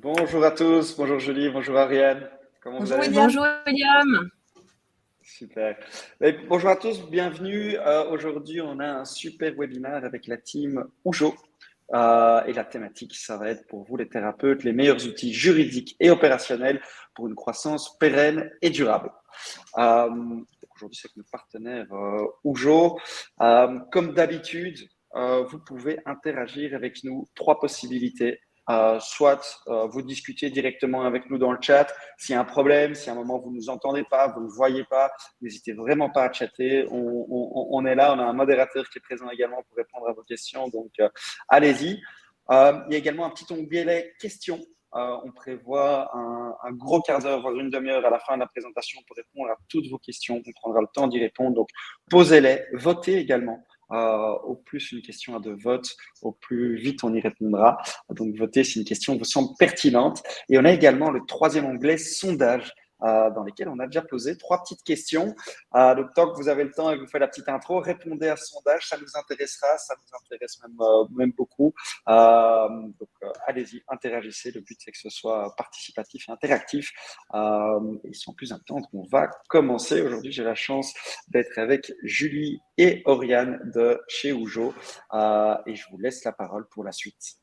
Bonjour à tous, bonjour Julie, bonjour Ariane, comment vous Bonjour allez? William. Bonjour William. Super. Bonjour à tous, bienvenue. Aujourd'hui, on a un super webinaire avec la team Oujo. Et la thématique, ça va être pour vous les thérapeutes, les meilleurs outils juridiques et opérationnels pour une croissance pérenne et durable. Aujourd'hui, c'est avec notre partenaire Oujo. Comme d'habitude, vous pouvez interagir avec nous. Trois possibilités. Soit vous discutez directement avec nous dans le chat. S'il y a un problème, si à un moment vous ne nous entendez pas, vous ne voyez pas, n'hésitez vraiment pas à chatter. On est là, on a un modérateur qui est présent également pour répondre à vos questions. Donc, allez-y. Il y a également un petit onglet questions. On prévoit un gros quart d'heure, voire une demi-heure à la fin de la présentation pour répondre à toutes vos questions. On prendra le temps d'y répondre. Donc, posez-les, votez également. Au plus une question a de vote, au plus vite on y répondra. Donc, votez si une question vous semble pertinente. Et on a également le troisième onglet sondage dans lesquels on a déjà posé trois petites questions. Donc, tant que vous avez le temps et que vous faites la petite intro, répondez à ce sondage, ça nous intéressera, ça nous intéresse même beaucoup. Allez-y, interagissez. Le but, c'est que ce soit participatif et interactif. Et sans plus attendre, on va commencer. Aujourd'hui, j'ai la chance d'être avec Julie et Oriane de chez Oujo. Et je vous laisse la parole pour la suite.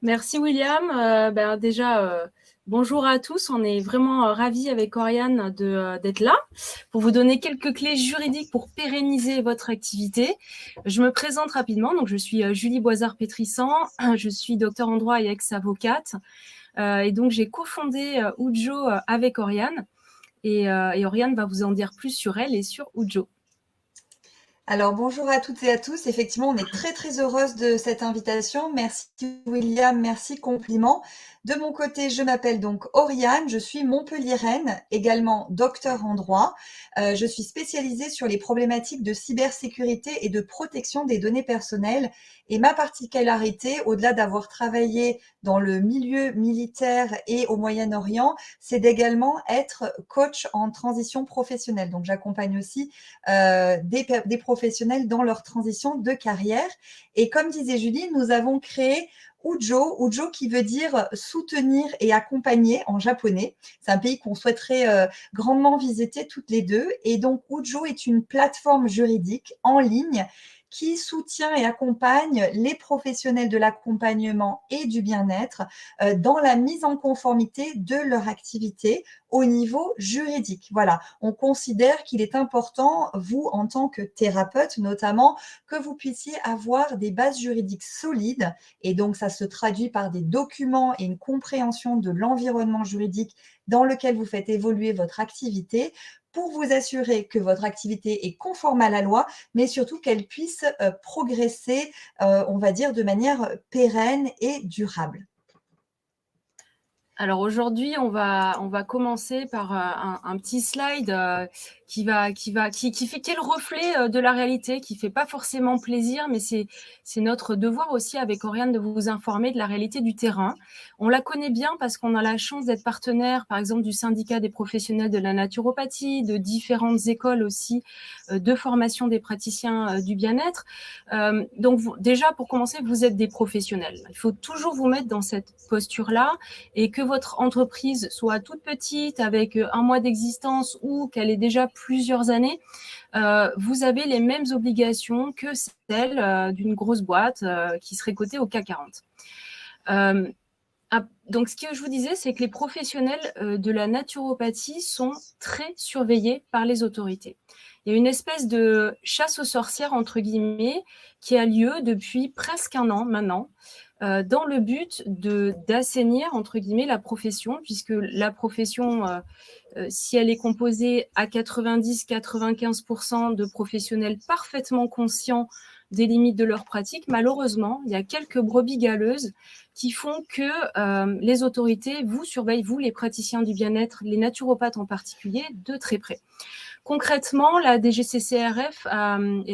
Merci William. Déjà, bonjour à tous. On est vraiment ravis avec Oriane d'être là pour vous donner quelques clés juridiques pour pérenniser votre activité. Je me présente rapidement. Donc, je suis Julie Boisard-Pétrissan. Je suis docteur en droit et ex-avocate. Et donc, j'ai cofondé Oujo avec Oriane. Et Oriane va vous en dire plus sur elle et sur Oujo. Alors bonjour à toutes et à tous. Effectivement, on est très heureuse de cette invitation. Merci William, merci compliment. De mon côté, je m'appelle donc Oriane, je suis montpelliéraine, également docteur en droit. Je suis spécialisée sur les problématiques de cybersécurité et de protection des données personnelles. Et ma particularité, au-delà d'avoir travaillé dans le milieu militaire et au Moyen-Orient, c'est d'également être coach en transition professionnelle. Donc j'accompagne aussi des professionnels dans leur transition de carrière. Et comme disait Julie, nous avons créé Oujo qui veut dire soutenir et accompagner en japonais. C'est un pays qu'on souhaiterait grandement visiter toutes les deux. Et donc, Oujo est une plateforme juridique en ligne qui soutient et accompagne les professionnels de l'accompagnement et du bien-être dans la mise en conformité de leur activité au niveau juridique. Voilà, on considère qu'il est important, vous en tant que thérapeute notamment, que vous puissiez avoir des bases juridiques solides et donc ça se traduit par des documents et une compréhension de l'environnement juridique dans lequel vous faites évoluer votre activité pour vous assurer que votre activité est conforme à la loi, mais surtout qu'elle puisse progresser, on va dire, de manière pérenne et durable. Alors aujourd'hui, on va commencer par un petit slide qui est le reflet de la réalité, qui fait pas forcément plaisir, mais c'est notre devoir aussi avec Oriane de vous informer de la réalité du terrain. On la connaît bien parce qu'on a la chance d'être partenaire, par exemple, du syndicat des professionnels de la naturopathie, de différentes écoles aussi de formation des praticiens du bien-être. Donc déjà, pour commencer, vous êtes des professionnels. Il faut toujours vous mettre dans cette posture-là et que votre entreprise soit toute petite avec un mois d'existence ou qu'elle ait déjà plusieurs années, vous avez les mêmes obligations que celles d'une grosse boîte qui serait cotée au CAC 40. Donc, ce que je vous disais, c'est que les professionnels de la naturopathie sont très surveillés par les autorités. Il y a une espèce de chasse aux sorcières, entre guillemets, qui a lieu depuis presque un an maintenant, dans le but d'assainir, entre guillemets, la profession, puisque la profession, si elle est composée à 90-95% de professionnels parfaitement conscients des limites de leur pratique, malheureusement, il y a quelques brebis galeuses qui font que les autorités vous surveillent, vous, les praticiens du bien-être, les naturopathes en particulier, de très près. Concrètement, la DGCCRF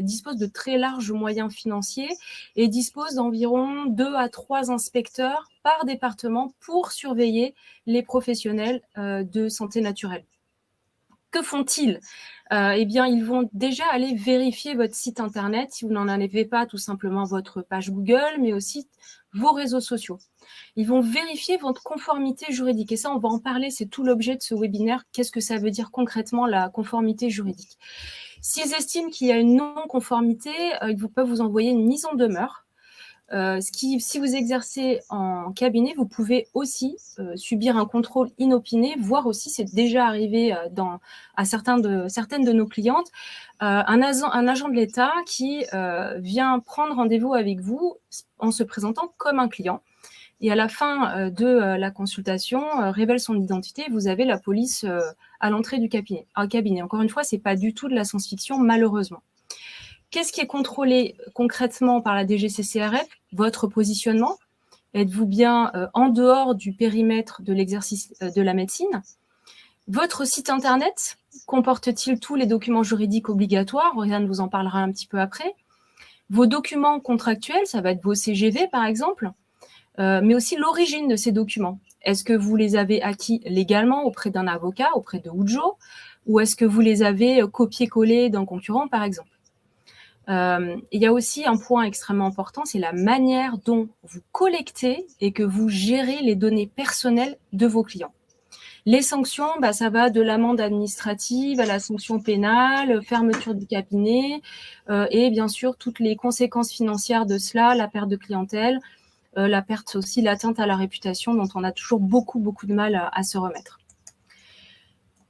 dispose de très larges moyens financiers et dispose d'environ 2 à 3 inspecteurs par département pour surveiller les professionnels de santé naturelle. Que font-ils? Eh bien, ils vont déjà aller vérifier votre site internet, si vous n'en avez pas, tout simplement votre page Google, mais aussi vos réseaux sociaux. Ils vont vérifier votre conformité juridique. Et ça, on va en parler, c'est tout l'objet de ce webinaire. Qu'est-ce que ça veut dire concrètement, la conformité juridique? S'ils estiment qu'il y a une non-conformité, ils peuvent vous envoyer une mise en demeure. Si vous exercez en cabinet, vous pouvez aussi subir un contrôle inopiné, voire aussi, c'est déjà arrivé à certaines de nos clientes, un agent de l'État qui vient prendre rendez-vous avec vous en se présentant comme un client. Et à la fin de la consultation, révèle son identité. Vous avez la police à l'entrée du cabinet. Encore une fois, ce n'est pas du tout de la science-fiction, malheureusement. Qu'est-ce qui est contrôlé concrètement par la DGCCRF? Votre positionnement. Êtes-vous bien en dehors du périmètre de l'exercice de la médecine? Votre site internet comporte-t-il tous les documents juridiques obligatoires? Oriane vous en parlera un petit peu après. Vos documents contractuels, ça va être vos CGV par exemple, mais aussi l'origine de ces documents. Est-ce que vous les avez acquis légalement auprès d'un avocat, auprès de Ujo, ou est-ce que vous les avez copié-collé d'un concurrent par exemple? Il y a aussi un point extrêmement important, c'est la manière dont vous collectez et que vous gérez les données personnelles de vos clients. Les sanctions, ça va de l'amende administrative à la sanction pénale, fermeture du cabinet, et bien sûr toutes les conséquences financières de cela, la perte de clientèle, la perte aussi, l'atteinte à la réputation dont on a toujours beaucoup de mal à se remettre.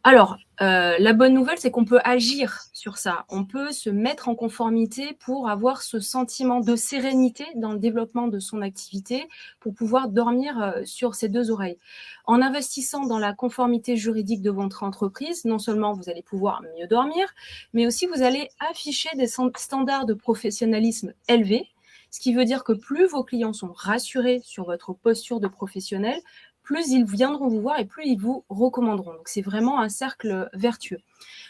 Alors, la bonne nouvelle, c'est qu'on peut agir sur ça. On peut se mettre en conformité pour avoir ce sentiment de sérénité dans le développement de son activité, pour pouvoir dormir sur ses deux oreilles. En investissant dans la conformité juridique de votre entreprise, non seulement vous allez pouvoir mieux dormir, mais aussi vous allez afficher des standards de professionnalisme élevés, ce qui veut dire que plus vos clients sont rassurés sur votre posture de professionnel, plus ils viendront vous voir et plus ils vous recommanderont. Donc, c'est vraiment un cercle vertueux.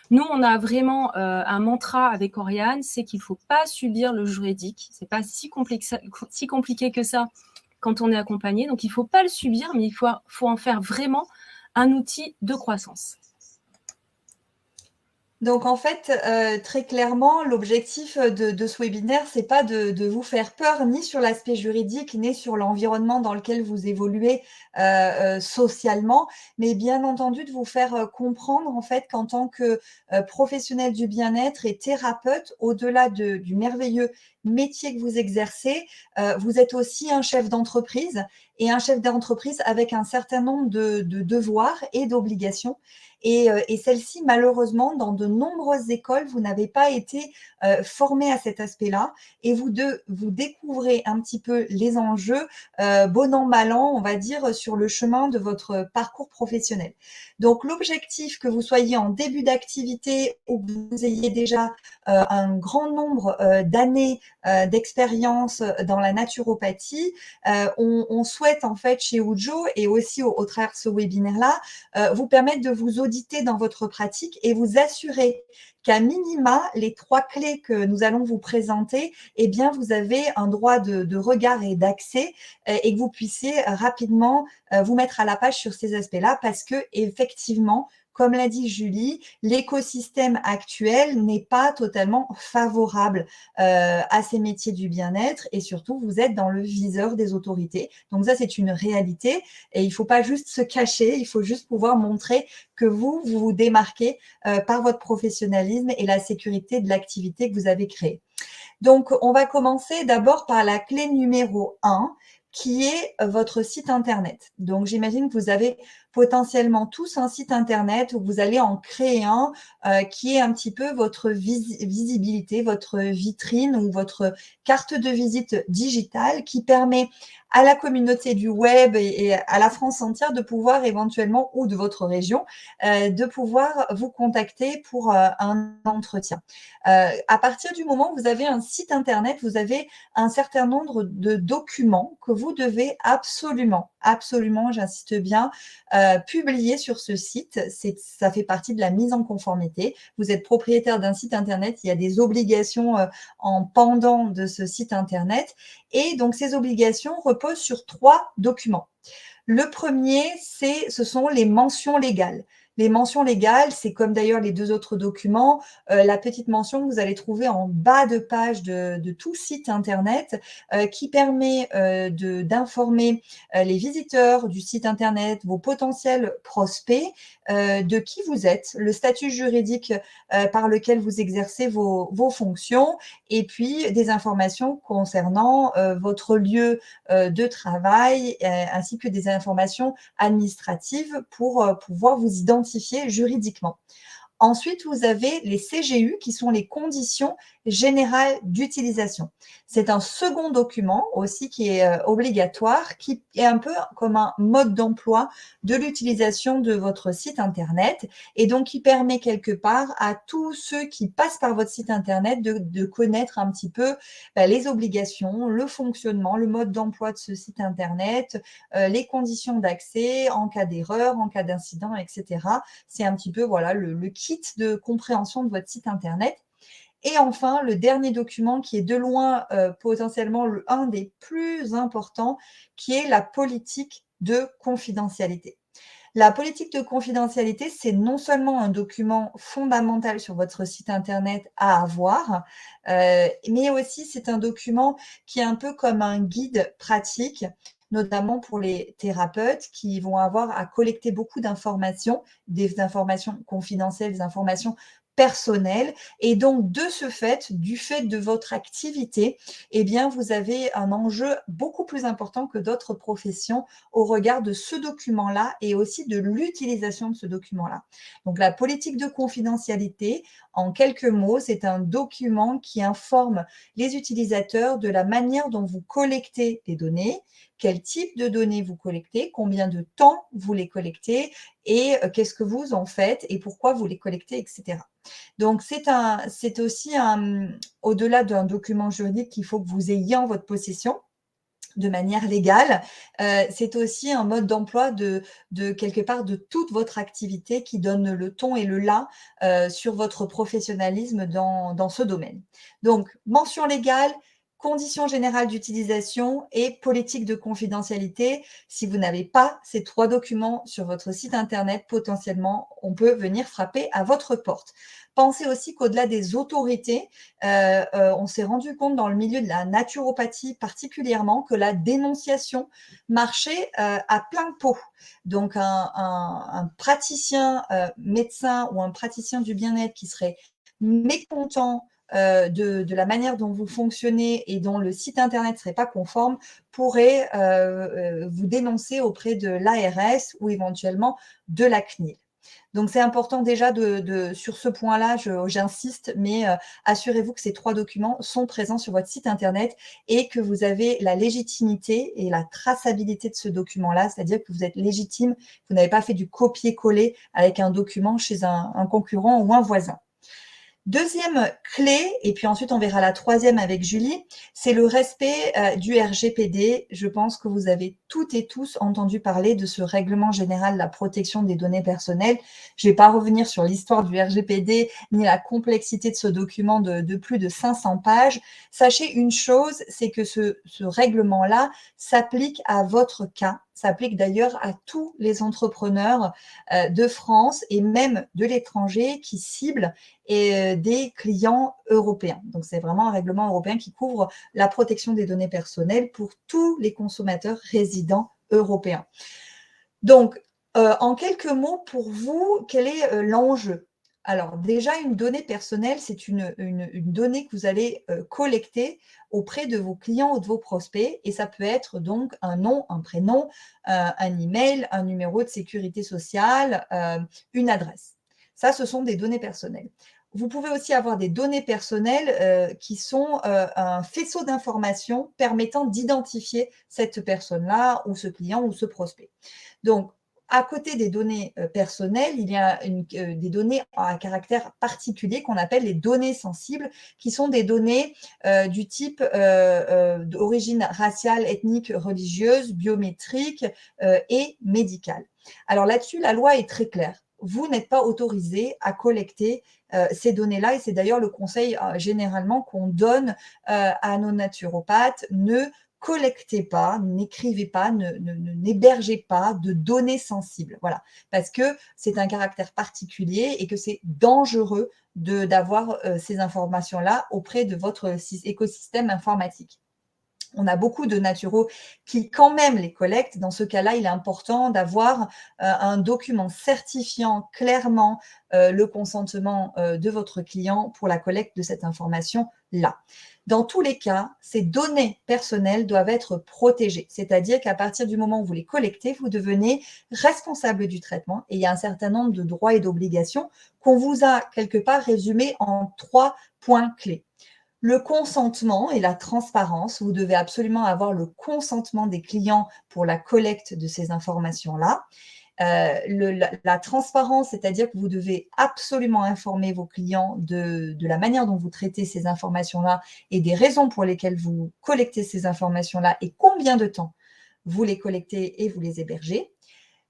Nous, on a vraiment un mantra avec Oriane, c'est qu'il ne faut pas subir le juridique. Ce n'est pas si compliqué que ça quand on est accompagné. Donc, il ne faut pas le subir, mais il faut en faire vraiment un outil de croissance. Donc, en fait, très clairement, l'objectif de ce webinaire, c'est pas de vous faire peur ni sur l'aspect juridique, ni sur l'environnement dans lequel vous évoluez socialement, mais bien entendu de vous faire comprendre en fait qu'en tant que professionnel du bien-être et thérapeute, au-delà du merveilleux métier que vous exercez, vous êtes aussi un chef d'entreprise et un chef d'entreprise avec un certain nombre de devoirs et d'obligations. Et celle-ci, malheureusement, dans de nombreuses écoles, vous n'avez pas été formé à cet aspect-là et vous découvrez un petit peu les enjeux, bon an, mal an, on va dire, sur le chemin de votre parcours professionnel. Donc, l'objectif, que vous soyez en début d'activité ou que vous ayez déjà un grand nombre d'années d'expérience dans la naturopathie, on souhaite en fait chez Ujo et aussi au travers de ce webinaire-là, vous permettre de vous auditer dans votre pratique et vous assurer qu'à minima, les 3 clés que nous allons vous présenter, eh bien, vous avez un droit de regard et d'accès et que vous puissiez rapidement vous mettre à la page sur ces aspects-là parce que effectivement, comme l'a dit Julie, l'écosystème actuel n'est pas totalement favorable à ces métiers du bien-être et surtout, vous êtes dans le viseur des autorités. Donc ça, c'est une réalité et il ne faut pas juste se cacher, il faut juste pouvoir montrer que vous vous démarquez par votre professionnalisme et la sécurité de l'activité que vous avez créée. Donc, on va commencer d'abord par la clé numéro 1, qui est votre site internet. Donc, j'imagine que vous avez potentiellement tous un site internet où vous allez en créer un qui est un petit peu votre visibilité, votre vitrine ou votre carte de visite digitale qui permet à la communauté du web et à la France entière de pouvoir éventuellement, ou de votre région, de pouvoir vous contacter pour un entretien. À partir du moment où vous avez un site internet, vous avez un certain nombre de documents que vous devez absolument, j'insiste bien, publier sur ce site. Ça fait partie de la mise en conformité. Vous êtes propriétaire d'un site internet, il y a des obligations en pendant de ce site internet. Et donc, ces obligations reposent sur 3 documents. Le premier, ce sont les mentions légales. Les mentions légales, c'est comme d'ailleurs les 2 autres documents, la petite mention que vous allez trouver en bas de page de tout site internet, qui permet, d'informer, les visiteurs du site internet, vos potentiels prospects, de qui vous êtes, le statut juridique, par lequel vous exercez vos fonctions et puis des informations concernant, votre lieu, de travail, ainsi que des informations administratives pour, pouvoir vous identifier juridiquement. Ensuite, vous avez les CGU qui sont les conditions générales d'utilisation. C'est un second document aussi qui est obligatoire, qui est un peu comme un mode d'emploi de l'utilisation de votre site internet et donc qui permet quelque part à tous ceux qui passent par votre site internet de connaître un petit peu les obligations, le fonctionnement, le mode d'emploi de ce site internet, les conditions d'accès en cas d'erreur, en cas d'incident, etc. C'est un petit peu voilà, le kit de compréhension de votre site internet. Et enfin, le dernier document qui est de loin potentiellement un des plus importants, qui est la politique de confidentialité. La politique de confidentialité, c'est non seulement un document fondamental sur votre site internet à avoir, mais aussi c'est un document qui est un peu comme un guide pratique, notamment pour les thérapeutes qui vont avoir à collecter beaucoup d'informations, des informations confidentielles, des informations personnelles. Et donc, de ce fait, du fait de votre activité, eh bien, vous avez un enjeu beaucoup plus important que d'autres professions au regard de ce document-là et aussi de l'utilisation de ce document-là. Donc, la politique de confidentialité, en quelques mots, c'est un document qui informe les utilisateurs de la manière dont vous collectez les données, quel type de données vous collectez, combien de temps vous les collectez et qu'est-ce que vous en faites et pourquoi vous les collectez, etc. Donc, c'est aussi au-delà d'un document juridique qu'il faut que vous ayez en votre possession, de manière légale, c'est aussi un mode d'emploi de quelque part de toute votre activité qui donne le ton et le là sur votre professionnalisme dans ce domaine. Donc, mention légale, conditions générales d'utilisation et politique de confidentialité. Si vous n'avez pas ces 3 documents sur votre site internet, potentiellement, on peut venir frapper à votre porte. Pensez aussi qu'au-delà des autorités, on s'est rendu compte dans le milieu de la naturopathie particulièrement que la dénonciation marchait à plein pot. Donc un praticien médecin ou un praticien du bien-être qui serait mécontent de la manière dont vous fonctionnez et dont le site internet ne serait pas conforme pourrait vous dénoncer auprès de l'ARS ou éventuellement de la CNIL. Donc, c'est important déjà sur ce point-là, j'insiste, mais assurez-vous que ces 3 documents sont présents sur votre site internet et que vous avez la légitimité et la traçabilité de ce document-là, c'est-à-dire que vous êtes légitime, vous n'avez pas fait du copier-coller avec un document chez un concurrent ou un voisin. Deuxième clé, et puis ensuite on verra la troisième avec Julie, c'est le respect du RGPD. Je pense que vous avez toutes et tous entendu parler de ce règlement général de la protection des données personnelles. Je ne vais pas revenir sur l'histoire du RGPD ni la complexité de ce document de plus de 500 pages. Sachez une chose, c'est que ce règlement-là s'applique à votre cas, s'applique d'ailleurs à tous les entrepreneurs de France et même de l'étranger qui ciblent et des clients européens. Donc, c'est vraiment un règlement européen qui couvre la protection des données personnelles pour tous les consommateurs résidents européens. Donc, en quelques mots, pour vous, quel est l'enjeu ? Alors, déjà, une donnée personnelle, c'est une donnée que vous allez collecter auprès de vos clients ou de vos prospects. Et ça peut être donc un nom, un prénom, un email, un numéro de sécurité sociale, une adresse. Ça, ce sont des données personnelles. Vous pouvez aussi avoir des données personnelles qui sont un faisceau d'informations permettant d'identifier cette personne-là ou ce client ou ce prospect. Donc, à côté des données personnelles, il y a des données à caractère particulier qu'on appelle les données sensibles, qui sont des données du type d'origine raciale, ethnique, religieuse, biométrique et médicale. Alors là-dessus, la loi est très claire. Vous n'êtes pas autorisé à collecter ces données-là, et c'est d'ailleurs le conseil généralement qu'on donne à nos naturopathes. Ne collectez pas, n'écrivez pas, n'hébergez pas de données sensibles. Voilà, parce que c'est un caractère particulier et que c'est dangereux d'avoir ces informations-là auprès de votre écosystème informatique. On a beaucoup de naturaux qui quand même les collectent. Dans ce cas-là, il est important d'avoir un document certifiant clairement le consentement de votre client pour la collecte de cette information-là. Dans tous les cas, ces données personnelles doivent être protégées. C'est-à-dire qu'à partir du moment où vous les collectez, vous devenez responsable du traitement et il y a un certain nombre de droits et d'obligations qu'on vous a quelque part résumés en 3 points clés. Le consentement et la transparence, vous devez absolument avoir le consentement des clients pour la collecte de ces informations-là. La transparence, c'est-à-dire que vous devez absolument informer vos clients de la manière dont vous traitez ces informations-là et des raisons pour lesquelles vous collectez ces informations-là et combien de temps vous les collectez et vous les hébergez.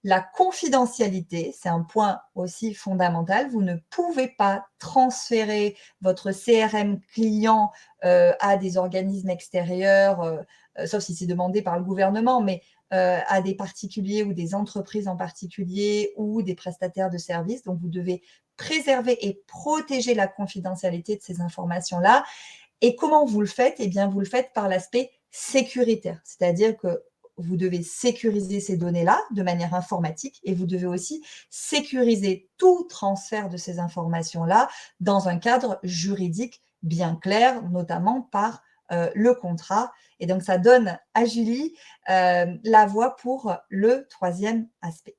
La confidentialité, c'est un point aussi fondamental. Vous ne pouvez pas transférer votre CRM client à des organismes extérieurs, sauf si c'est demandé par le gouvernement, mais à des particuliers ou des entreprises en particulier ou des prestataires de services. Donc, vous devez préserver et protéger la confidentialité de ces informations-là. Et comment vous le faites? Eh bien, vous le faites par l'aspect sécuritaire, c'est-à-dire que vous devez sécuriser ces données-là de manière informatique et vous devez aussi sécuriser tout transfert de ces informations-là dans un cadre juridique bien clair, notamment par le contrat. Et donc, ça donne à Julie la voie pour le 3e aspect.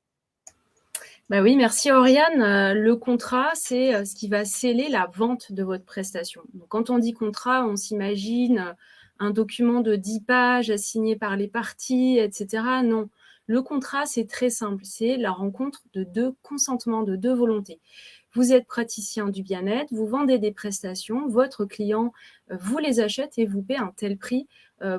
Bah oui, merci Oriane. Le contrat, c'est ce qui va sceller la vente de votre prestation. Donc, quand on dit contrat, on s'imagine un document de 10 pages signé par les parties, etc. Non, le contrat, c'est très simple. C'est la rencontre de 2 consentements, de 2 volontés. Vous êtes praticien du bien-être, vous vendez des prestations, votre client vous les achète et vous paie un tel prix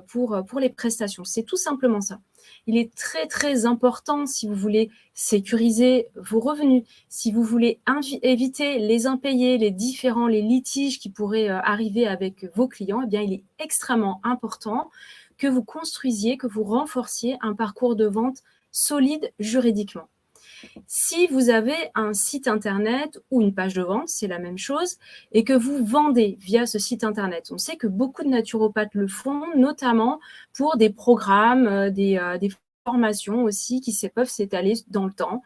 pour les prestations. C'est tout simplement ça. Il est très, très important si vous voulez sécuriser vos revenus, si vous voulez éviter les impayés, les litiges qui pourraient arriver avec vos clients, eh bien, il est extrêmement important que vous construisiez, que vous renforciez un parcours de vente solide juridiquement. Si vous avez un site internet ou une page de vente, c'est la même chose, et que vous vendez via ce site internet, on sait que beaucoup de naturopathes le font, notamment pour des programmes, des formations aussi qui peuvent s'étaler dans le temps.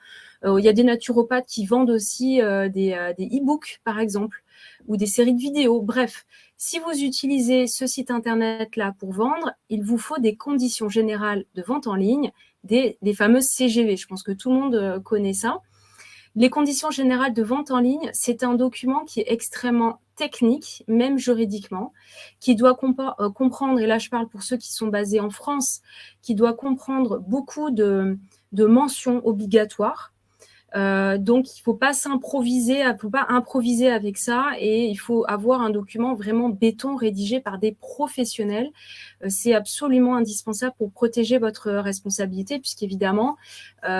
Il y a des naturopathes qui vendent aussi des e-books, par exemple, ou des séries de vidéos. Bref, si vous utilisez ce site internet-là pour vendre, il vous faut des conditions générales de vente en ligne, des fameuses CGV. Je pense que tout le monde connaît ça. Les conditions générales de vente en ligne, c'est un document qui est extrêmement technique, même juridiquement, qui doit comprendre, et là je parle pour ceux qui sont basés en France, qui doit comprendre beaucoup de mentions obligatoires. Donc, il ne faut pas s'improviser, il ne faut pas improviser avec ça et il faut avoir un document vraiment béton rédigé par des professionnels. C'est absolument indispensable pour protéger votre responsabilité puisqu'évidemment,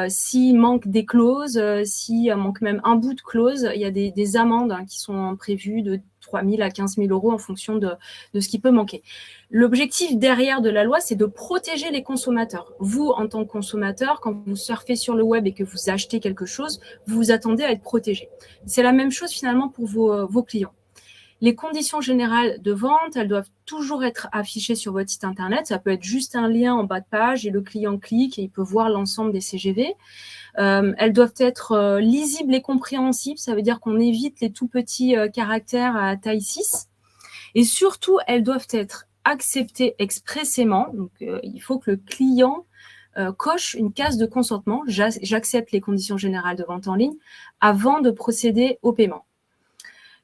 s'il manque des clauses, s'il manque même un bout de clause, il y a des amendes qui sont prévues de 3 000 à 15 000 euros en fonction de ce qui peut manquer. L'objectif derrière de la loi, c'est de protéger les consommateurs. Vous, en tant que consommateur, quand vous surfez sur le web et que vous achetez quelque chose, vous vous attendez à être protégé. C'est la même chose finalement pour vos clients. Les conditions générales de vente, elles doivent toujours être affichées sur votre site internet. Ça peut être juste un lien en bas de page et le client clique et il peut voir l'ensemble des CGV. Elles doivent être lisibles et compréhensibles. Ça veut dire qu'on évite les tout petits caractères à taille 6. Et surtout, elles doivent être acceptées expressément. Donc, il faut que le client coche une case de consentement. J'accepte les conditions générales de vente en ligne avant de procéder au paiement.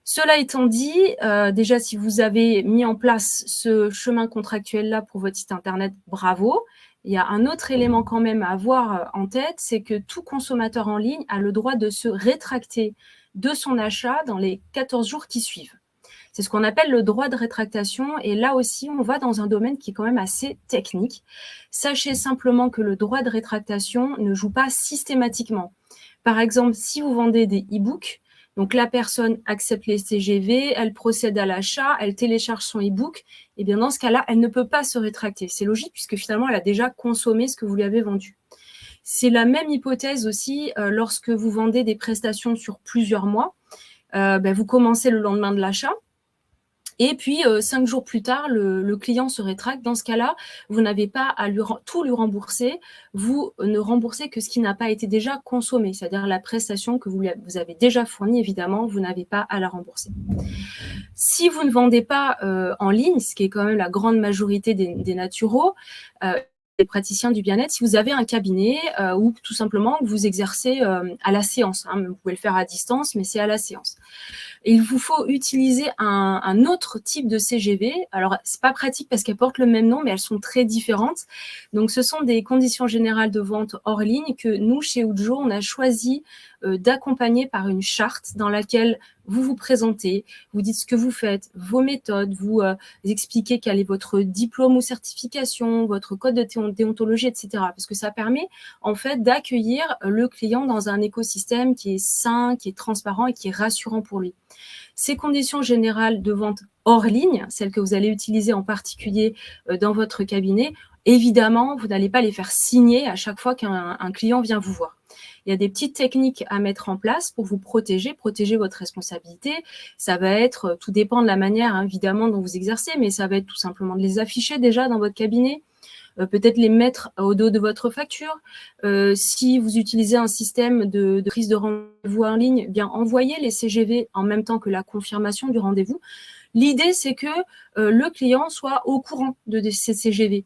Cela étant dit, déjà, si vous avez mis en place ce chemin contractuel-là pour votre site internet, bravo. Il y a un autre élément quand même à avoir en tête, c'est que tout consommateur en ligne a le droit de se rétracter de son achat dans les 14 jours qui suivent. C'est ce qu'on appelle le droit de rétractation. Et là aussi, on va dans un domaine qui est quand même assez technique. Sachez simplement que le droit de rétractation ne joue pas systématiquement. Par exemple, si vous vendez des e-books, Donc, la personne accepte les CGV, elle procède à l'achat, elle télécharge son e-book. Et bien, dans ce cas-là, elle ne peut pas se rétracter. C'est logique puisque finalement, elle a déjà consommé ce que vous lui avez vendu. C'est la même hypothèse aussi lorsque vous vendez des prestations sur plusieurs mois. Vous commencez le lendemain de l'achat. Et puis, 5 jours plus tard, le client se rétracte. Dans ce cas-là, vous n'avez pas à tout lui rembourser. Vous ne remboursez que ce qui n'a pas été déjà consommé, c'est-à-dire la prestation que vous avez déjà fournie, évidemment, vous n'avez pas à la rembourser. Si vous ne vendez pas en ligne, ce qui est quand même la grande majorité des naturaux, des praticiens du bien-être, si vous avez un cabinet ou tout simplement vous exercez à la séance, vous pouvez le faire à distance, mais c'est à la séance. Et il vous faut utiliser un autre type de CGV. Alors, c'est pas pratique parce qu'elles portent le même nom, mais elles sont très différentes. Donc, ce sont des conditions générales de vente hors ligne que nous, chez Ujo, on a choisi d'accompagner par une charte dans laquelle vous vous présentez, vous dites ce que vous faites, vos méthodes, vous expliquez quel est votre diplôme ou certification, votre code de déontologie, etc. Parce que ça permet en fait d'accueillir le client dans un écosystème qui est sain, qui est transparent et qui est rassurant pour lui. Ces conditions générales de vente hors ligne, celles que vous allez utiliser en particulier dans votre cabinet, évidemment, vous n'allez pas les faire signer à chaque fois qu'un client vient vous voir. Il y a des petites techniques à mettre en place pour vous protéger votre responsabilité. Ça va être, tout dépend de la manière évidemment dont vous exercez, mais ça va être tout simplement de les afficher déjà dans votre cabinet, peut-être les mettre au dos de votre facture. Si vous utilisez un système de prise de rendez-vous en ligne, bien envoyez les CGV en même temps que la confirmation du rendez-vous. L'idée, c'est que le client soit au courant de ces CGV.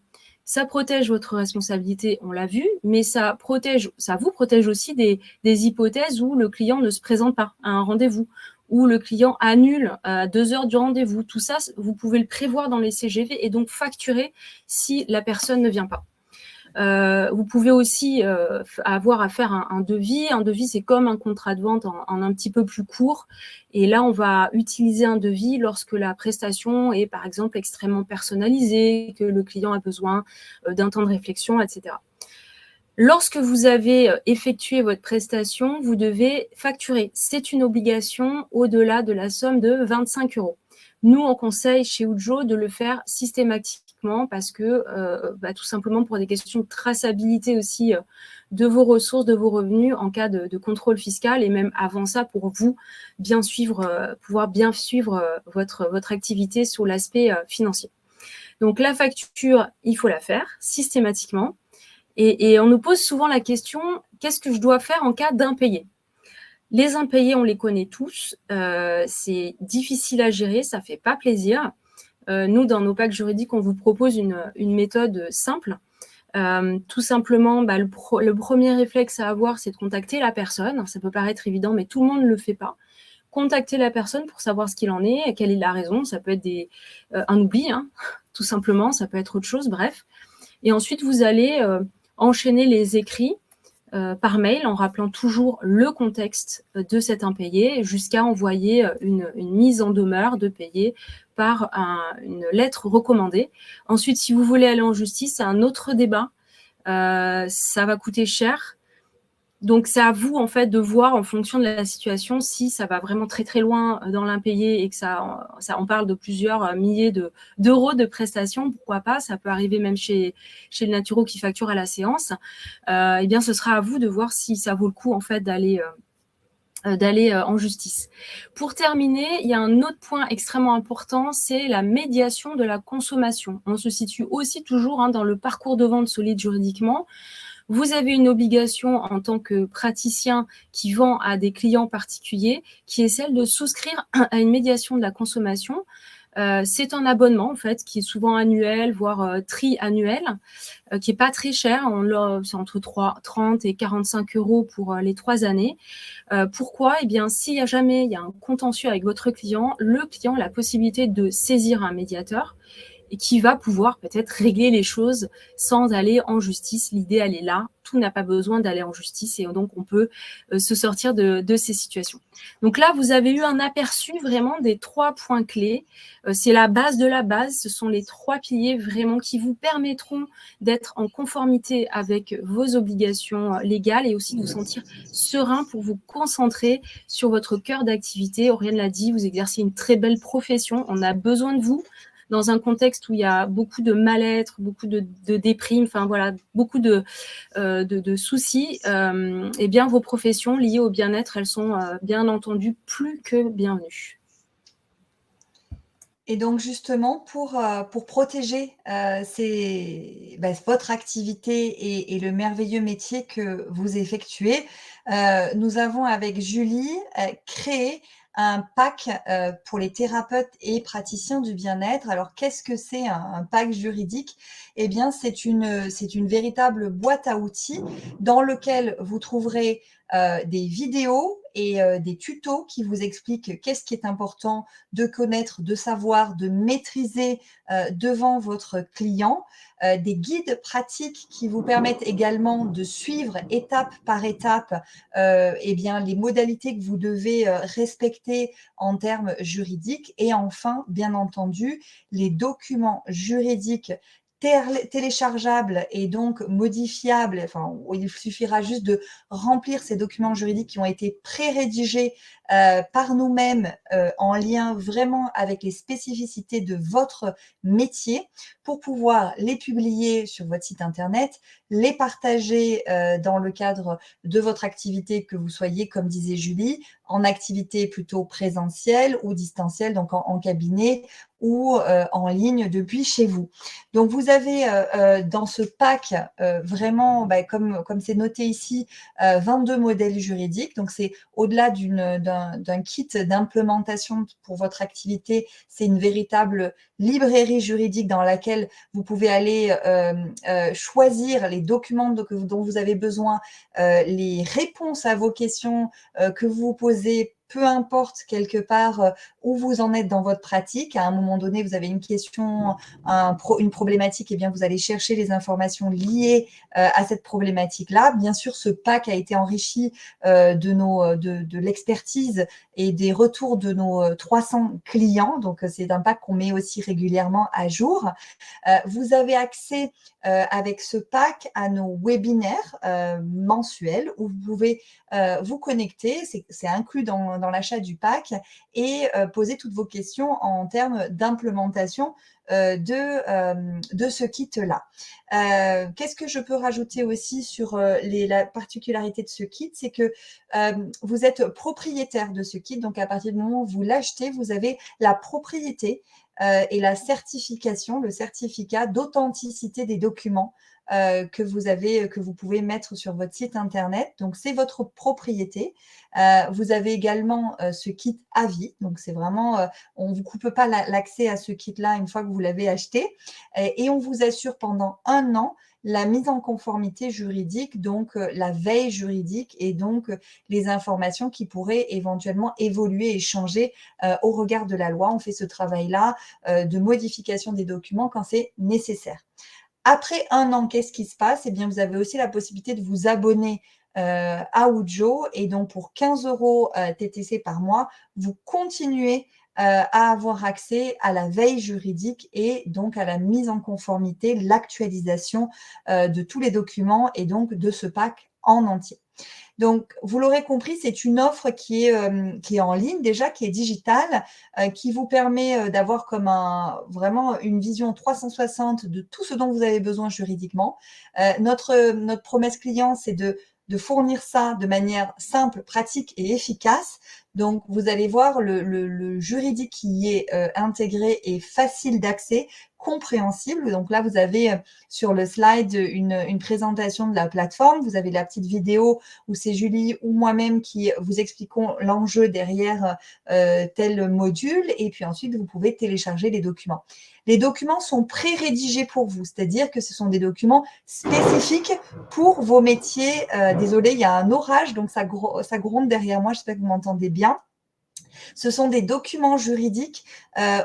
Ça protège votre responsabilité, on l'a vu, mais ça vous protège aussi des hypothèses où le client ne se présente pas à un rendez-vous, où le client annule à 2 heures du rendez-vous. Tout ça, vous pouvez le prévoir dans les CGV et donc facturer si la personne ne vient pas. Vous pouvez aussi avoir à faire un devis. Un devis, c'est comme un contrat de vente en un petit peu plus court. Et là, on va utiliser un devis lorsque la prestation est, par exemple, extrêmement personnalisée, que le client a besoin d'un temps de réflexion, etc. Lorsque vous avez effectué votre prestation, vous devez facturer. C'est une obligation au-delà de la somme de 25 €. Nous, on conseille chez Ujo de le faire systématiquement parce que, tout simplement pour des questions de traçabilité aussi de vos ressources, de vos revenus en cas de contrôle fiscal et même avant ça pour vous pouvoir bien suivre votre activité sur l'aspect financier. Donc la facture, il faut la faire systématiquement. Et on nous pose souvent la question, qu'est-ce que je dois faire en cas d'impayé ? Les impayés, on les connaît tous. C'est difficile à gérer, ça ne fait pas plaisir. Nous, dans nos packs juridiques, on vous propose une méthode simple. Tout simplement, le premier réflexe à avoir, c'est de contacter la personne. Ça peut paraître évident, mais tout le monde ne le fait pas. Contacter la personne pour savoir ce qu'il en est, quelle est la raison. Ça peut être un oubli, tout simplement. Ça peut être autre chose, bref. Et ensuite, vous allez enchaîner les écrits par mail en rappelant toujours le contexte de cet impayé jusqu'à envoyer une mise en demeure de payer par une lettre recommandée. Ensuite, si vous voulez aller en justice, c'est un autre débat. Ça va coûter cher. Donc, c'est à vous, en fait, de voir en fonction de la situation si ça va vraiment très, très loin dans l'impayé et que on parle de plusieurs milliers d'euros de prestations. Pourquoi pas ? Ça peut arriver même chez le naturo qui facture à la séance. Eh bien, ce sera à vous de voir si ça vaut le coup, en fait, d'aller en justice. Pour terminer, il y a un autre point extrêmement important, c'est la médiation de la consommation. On se situe aussi toujours dans le parcours de vente solide juridiquement. Vous avez une obligation en tant que praticien qui vend à des clients particuliers, qui est celle de souscrire à une médiation de la consommation. C'est un abonnement, en fait, qui est souvent annuel, voire tri-annuel, qui n'est pas très cher. C'est entre 30 et 45 € pour les 3 années. Pourquoi ? Eh bien, s'il y a jamais il y a un contentieux avec votre client, le client a la possibilité de saisir un médiateur et qui va pouvoir peut-être régler les choses sans aller en justice. L'idée, elle est là, surtout n'a pas besoin d'aller en justice et donc on peut se sortir de ces situations. Donc là, vous avez eu un aperçu vraiment des 3 points clés. C'est la base de la base. Ce sont les 3 piliers vraiment qui vous permettront d'être en conformité avec vos obligations légales et aussi de vous sentir serein pour vous concentrer sur votre cœur d'activité. Oriane l'a dit, vous exercez une très belle profession. On a besoin de vous dans un contexte où il y a beaucoup de mal-être, beaucoup de déprime, enfin voilà, beaucoup de soucis. Eh bien, vos professions liées au bien-être, elles sont bien entendu plus que bienvenues. Et donc justement, pour protéger votre activité et le merveilleux métier que vous effectuez, nous avons avec Julie créé un pack pour les thérapeutes et praticiens du bien-être. Alors qu'est-ce que c'est un pack juridique? Eh bien, c'est une véritable boîte à outils dans lequel vous trouverez des vidéos et des tutos qui vous expliquent qu'est-ce qui est important de connaître, de savoir, de maîtriser devant votre client, des guides pratiques qui vous permettent également de suivre étape par étape eh bien, les modalités que vous devez respecter en termes juridiques et enfin, bien entendu, les documents juridiques téléchargeables et donc modifiables, enfin, il suffira juste de remplir ces documents juridiques qui ont été pré-rédigés par nous-mêmes en lien vraiment avec les spécificités de votre métier pour pouvoir les publier sur votre site internet, les partager dans le cadre de votre activité, que vous soyez, comme disait Julie, en activité plutôt présentielle ou distancielle, donc en cabinet ou en ligne depuis chez vous. Donc, vous avez dans ce pack vraiment, comme c'est noté ici, 22 modèles juridiques. Donc, c'est au-delà d'un kit d'implémentation pour votre activité, c'est une véritable librairie juridique dans laquelle vous pouvez aller choisir les documents dont vous avez besoin, les réponses à vos questions que vous vous posez, peu importe quelque part où vous en êtes dans votre pratique. À un moment donné, vous avez une question, une problématique, et bien vous allez chercher les informations liées à cette problématique-là. Bien sûr, ce pack a été enrichi de l'expertise et des retours de nos 300 clients. Donc, c'est un pack qu'on met aussi régulièrement à jour. Vous avez accès avec ce pack à nos webinaires mensuels où vous pouvez vous connecter, c'est inclus dans l'achat du pack, et poser toutes vos questions en termes d'implémentation de ce kit-là. Qu'est-ce que je peux rajouter aussi sur la particularité de ce kit? C'est que vous êtes propriétaire de ce kit, donc à partir du moment où vous l'achetez, vous avez la propriété et la certification, le certificat d'authenticité des documents que vous pouvez mettre sur votre site internet. Donc, c'est votre propriété. Vous avez également ce kit à vie. Donc, c'est vraiment, on ne vous coupe pas l'accès à ce kit-là une fois que vous l'avez acheté. Et on vous assure pendant 1 an la mise en conformité juridique, donc la veille juridique et donc les informations qui pourraient éventuellement évoluer et changer au regard de la loi. On fait ce travail-là de modification des documents quand c'est nécessaire. Après 1 an, qu'est-ce qui se passe? Eh bien, vous avez aussi la possibilité de vous abonner à Ujo, et donc pour 15 € TTC par mois, vous continuez à avoir accès à la veille juridique et donc à la mise en conformité, l'actualisation de tous les documents et donc de ce pack en entier. Donc, vous l'aurez compris, c'est une offre qui est en ligne déjà, qui est digitale, qui vous permet d'avoir comme vraiment une vision 360 de tout ce dont vous avez besoin juridiquement. Notre promesse client, c'est de fournir ça de manière simple, pratique et efficace. Donc, vous allez voir, le juridique qui y est intégré est facile d'accès, compréhensible. Donc là, vous avez sur le slide une présentation de la plateforme. Vous avez la petite vidéo où c'est Julie ou moi-même qui vous expliquons l'enjeu derrière tel module. Et puis ensuite, vous pouvez télécharger les documents. Les documents sont pré-rédigés pour vous, c'est-à-dire que ce sont des documents spécifiques pour vos métiers. Désolée, il y a un orage, donc ça gronde derrière moi. J'espère que vous m'entendez bien. Ce sont des documents juridiques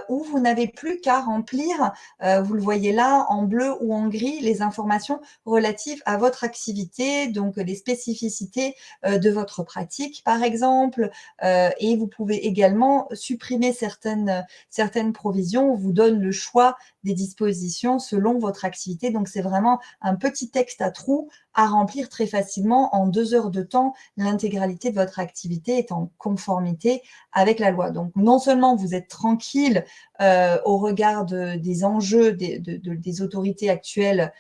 où vous n'avez plus qu'à remplir, vous le voyez là, en bleu ou en gris, les informations relatives à votre activité, donc les spécificités de votre pratique, par exemple, et vous pouvez également supprimer certaines provisions. On vous donne le choix des dispositions selon votre activité. Donc, c'est vraiment un petit texte à trous à remplir très facilement en 2 heures de temps. L'intégralité de votre activité est en conformité avec la loi. Donc, non seulement vous êtes tranquille au regard des enjeux des autorités actuelles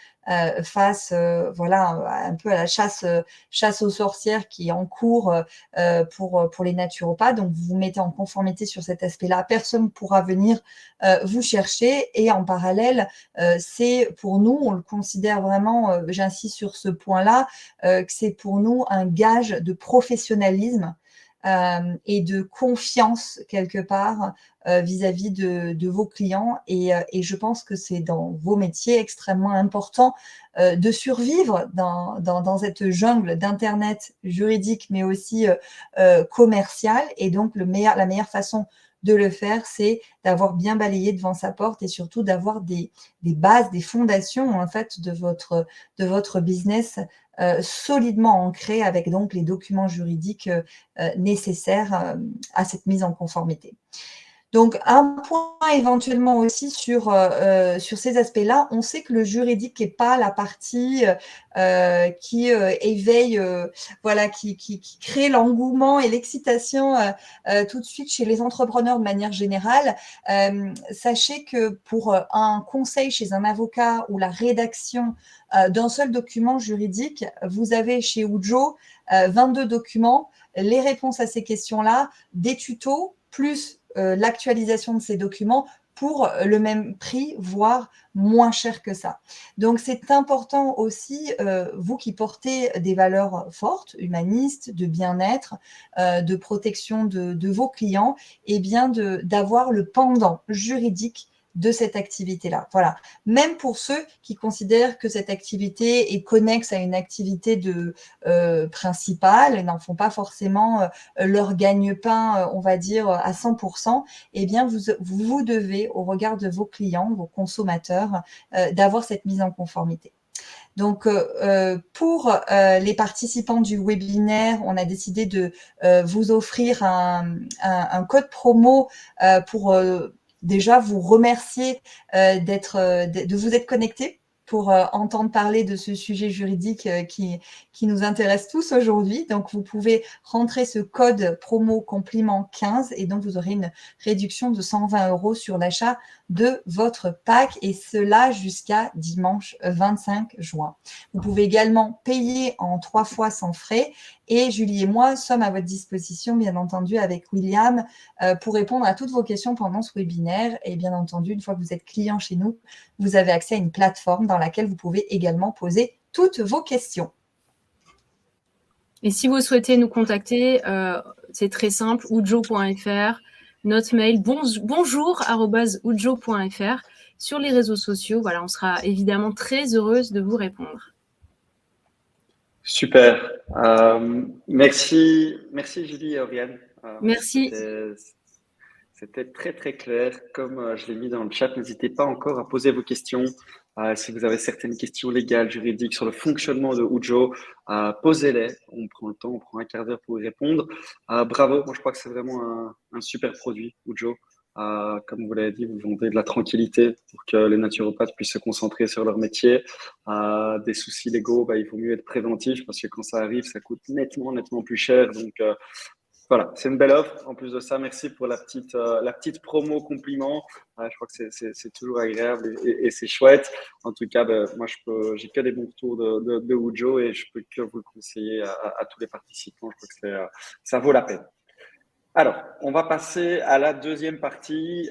face voilà, un peu à la chasse aux sorcières qui est en cours pour les naturopathes. Donc, vous vous mettez en conformité sur cet aspect-là. Personne ne pourra venir vous chercher. Et en parallèle, c'est pour nous, on le considère vraiment, j'insiste sur ce point-là, que c'est pour nous un gage de professionnalisme et de confiance quelque part vis-à-vis de vos clients. Et je pense que c'est dans vos métiers extrêmement important de survivre dans cette jungle d'Internet juridique, mais aussi commercial. Et donc, la meilleure façon de le faire, c'est d'avoir bien balayé devant sa porte et surtout d'avoir des bases, des fondations en fait de votre business solidement ancrées avec donc les documents juridiques nécessaires à cette mise en conformité. Donc, un point éventuellement aussi sur ces aspects-là, on sait que le juridique n'est pas la partie qui éveille, voilà, qui crée l'engouement et l'excitation tout de suite chez les entrepreneurs de manière générale. Sachez que pour un conseil chez un avocat ou la rédaction d'un seul document juridique, vous avez chez Ujo 22 documents, les réponses à ces questions-là, des tutos, plus l'actualisation de ces documents pour le même prix, voire moins cher que ça. Donc, c'est important aussi, vous qui portez des valeurs fortes, humanistes, de bien-être, de protection de vos clients, et bien d'avoir le pendant juridique de cette activité-là. Voilà. Même pour ceux qui considèrent que cette activité est connexe à une activité principale et n'en font pas forcément leur gagne-pain, on va dire, à 100%, eh bien, vous devez, au regard de vos clients, vos consommateurs, d'avoir cette mise en conformité. Donc, pour les participants du webinaire, on a décidé de vous offrir un code promo pour déjà vous remercier de vous être connectés pour entendre parler de ce sujet juridique qui nous intéresse tous aujourd'hui. Donc, vous pouvez rentrer ce code promo compliment 15 et donc vous aurez une réduction de 120 € sur l'achat de votre pack et cela jusqu'à dimanche 25 juin. Vous pouvez également payer en 3 fois sans frais et Julie et moi sommes à votre disposition, bien entendu, avec William pour répondre à toutes vos questions pendant ce webinaire. Et bien entendu, une fois que vous êtes client chez nous, vous avez accès à une plateforme dans laquelle vous pouvez également poser toutes vos questions. Et si vous souhaitez nous contacter, c'est très simple, ujo.fr, notre mail bonjour@ujo.fr, sur les réseaux sociaux. Voilà, on sera évidemment très heureuse de vous répondre. Super. Merci Julie et Oriane. Merci. C'était très très clair. Comme je l'ai mis dans le chat, n'hésitez pas encore à poser vos questions. Si vous avez certaines questions légales, juridiques sur le fonctionnement de Ujo, posez-les. On prend le temps, on prend un quart d'heure pour y répondre. Bravo, moi je crois que c'est vraiment un super produit, Ujo. Comme vous l'avez dit, vous vendez de la tranquillité pour que les naturopathes puissent se concentrer sur leur métier. Des soucis légaux, il vaut mieux être préventif parce que quand ça arrive, ça coûte nettement plus cher. Donc, voilà, c'est une belle offre. En plus de ça, merci pour la petite promo compliment. Je crois que c'est toujours agréable et c'est chouette. En tout cas, moi, j'ai que des bons retours de Ujo et je peux que vous le conseiller à tous les participants. Je crois que ça vaut la peine. Alors, on va passer à la deuxième partie,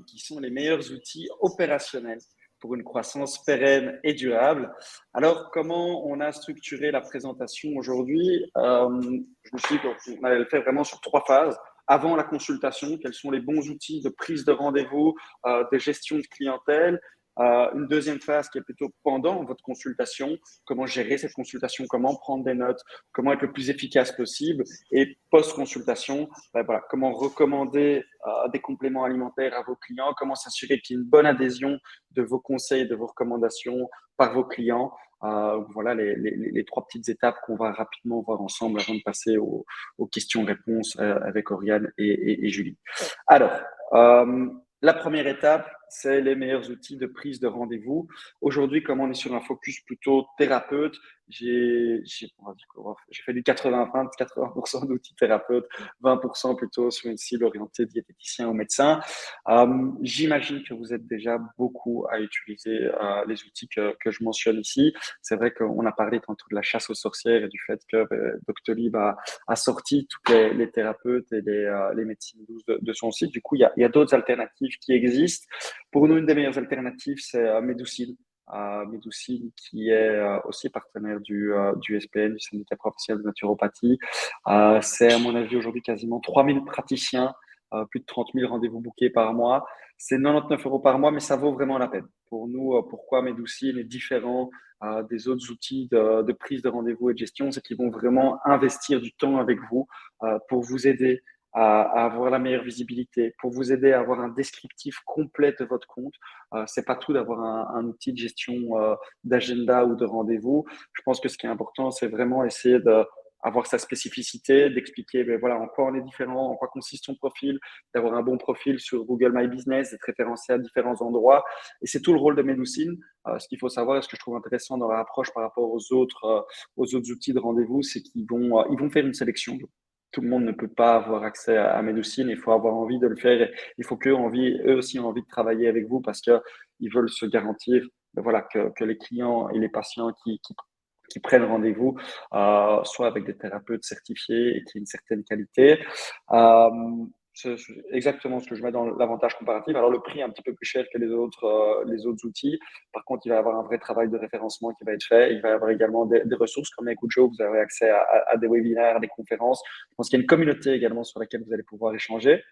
qui sont les meilleurs outils opérationnels pour une croissance pérenne et durable. Alors, comment on a structuré la présentation aujourd'hui? Je me suis dit qu'on allait le faire vraiment sur 3 phases. Avant la consultation, quels sont les bons outils de prise de rendez-vous, de gestion de clientèle? Une deuxième phase qui est plutôt pendant votre consultation, comment gérer cette consultation, comment prendre des notes, comment être le plus efficace possible. Et post-consultation, voilà, comment recommander des compléments alimentaires à vos clients, comment s'assurer qu'il y ait une bonne adhésion de vos conseils, de vos recommandations par vos clients. Voilà les trois petites étapes qu'on va rapidement voir ensemble avant de passer aux questions-réponses avec Oriane et Julie. Alors, la première étape, c'est les meilleurs outils de prise de rendez-vous. Aujourd'hui, comme on est sur un focus plutôt thérapeute, j'ai fait du 80-20, 80% d'outils thérapeutes, 20% plutôt sur une cible orientée diététicien ou médecin. J'imagine que vous êtes déjà beaucoup à utiliser les outils que je mentionne ici. C'est vrai qu'on a parlé tantôt de la chasse aux sorcières et du fait que Doctolib a sorti tous les thérapeutes et les médecines douces de son site. Du coup, il y a d'autres alternatives qui existent. Pour nous, une des meilleures alternatives, c'est Medoucine. Medoucine qui est aussi partenaire du SPN, du syndicat professionnel de naturopathie. C'est à mon avis aujourd'hui quasiment 3000 praticiens, plus de 30 000 rendez-vous bookés par mois. C'est 99 € par mois, mais ça vaut vraiment la peine. Pour nous, pourquoi Medoucine est différent des autres outils de prise de rendez-vous et de gestion, c'est qu'ils vont vraiment investir du temps avec vous pour vous aider à avoir la meilleure visibilité, pour vous aider à avoir un descriptif complet de votre compte. C'est pas tout d'avoir un outil de gestion d'agenda ou de rendez-vous. Je pense que ce qui est important, c'est vraiment essayer d'avoir sa spécificité, d'expliquer voilà, en quoi on est différent, en quoi consiste son profil, d'avoir un bon profil sur Google My Business, d'être référencé à différents endroits. Et c'est tout le rôle de Medoucine. Ce qu'il faut savoir, et ce que je trouve intéressant dans leur approche par rapport aux autres outils de rendez-vous, c'est qu'ils vont faire une sélection. Tout le monde ne peut pas avoir accès à Medoucine. Il faut avoir envie de le faire. Il faut qu'eux aussi aient envie de travailler avec vous parce qu'ils veulent se garantir voilà, que les clients et les patients qui prennent rendez-vous soient avec des thérapeutes certifiés et qui aient une certaine qualité. C'est exactement ce que je mets dans l'avantage comparatif. Alors, le prix est un petit peu plus cher que les autres outils. Par contre, il va y avoir un vrai travail de référencement qui va être fait. Il va y avoir également des ressources comme Écoute-Joe. Vous avez accès à des webinaires, à des conférences. Je pense qu'il y a une communauté également sur laquelle vous allez pouvoir échanger.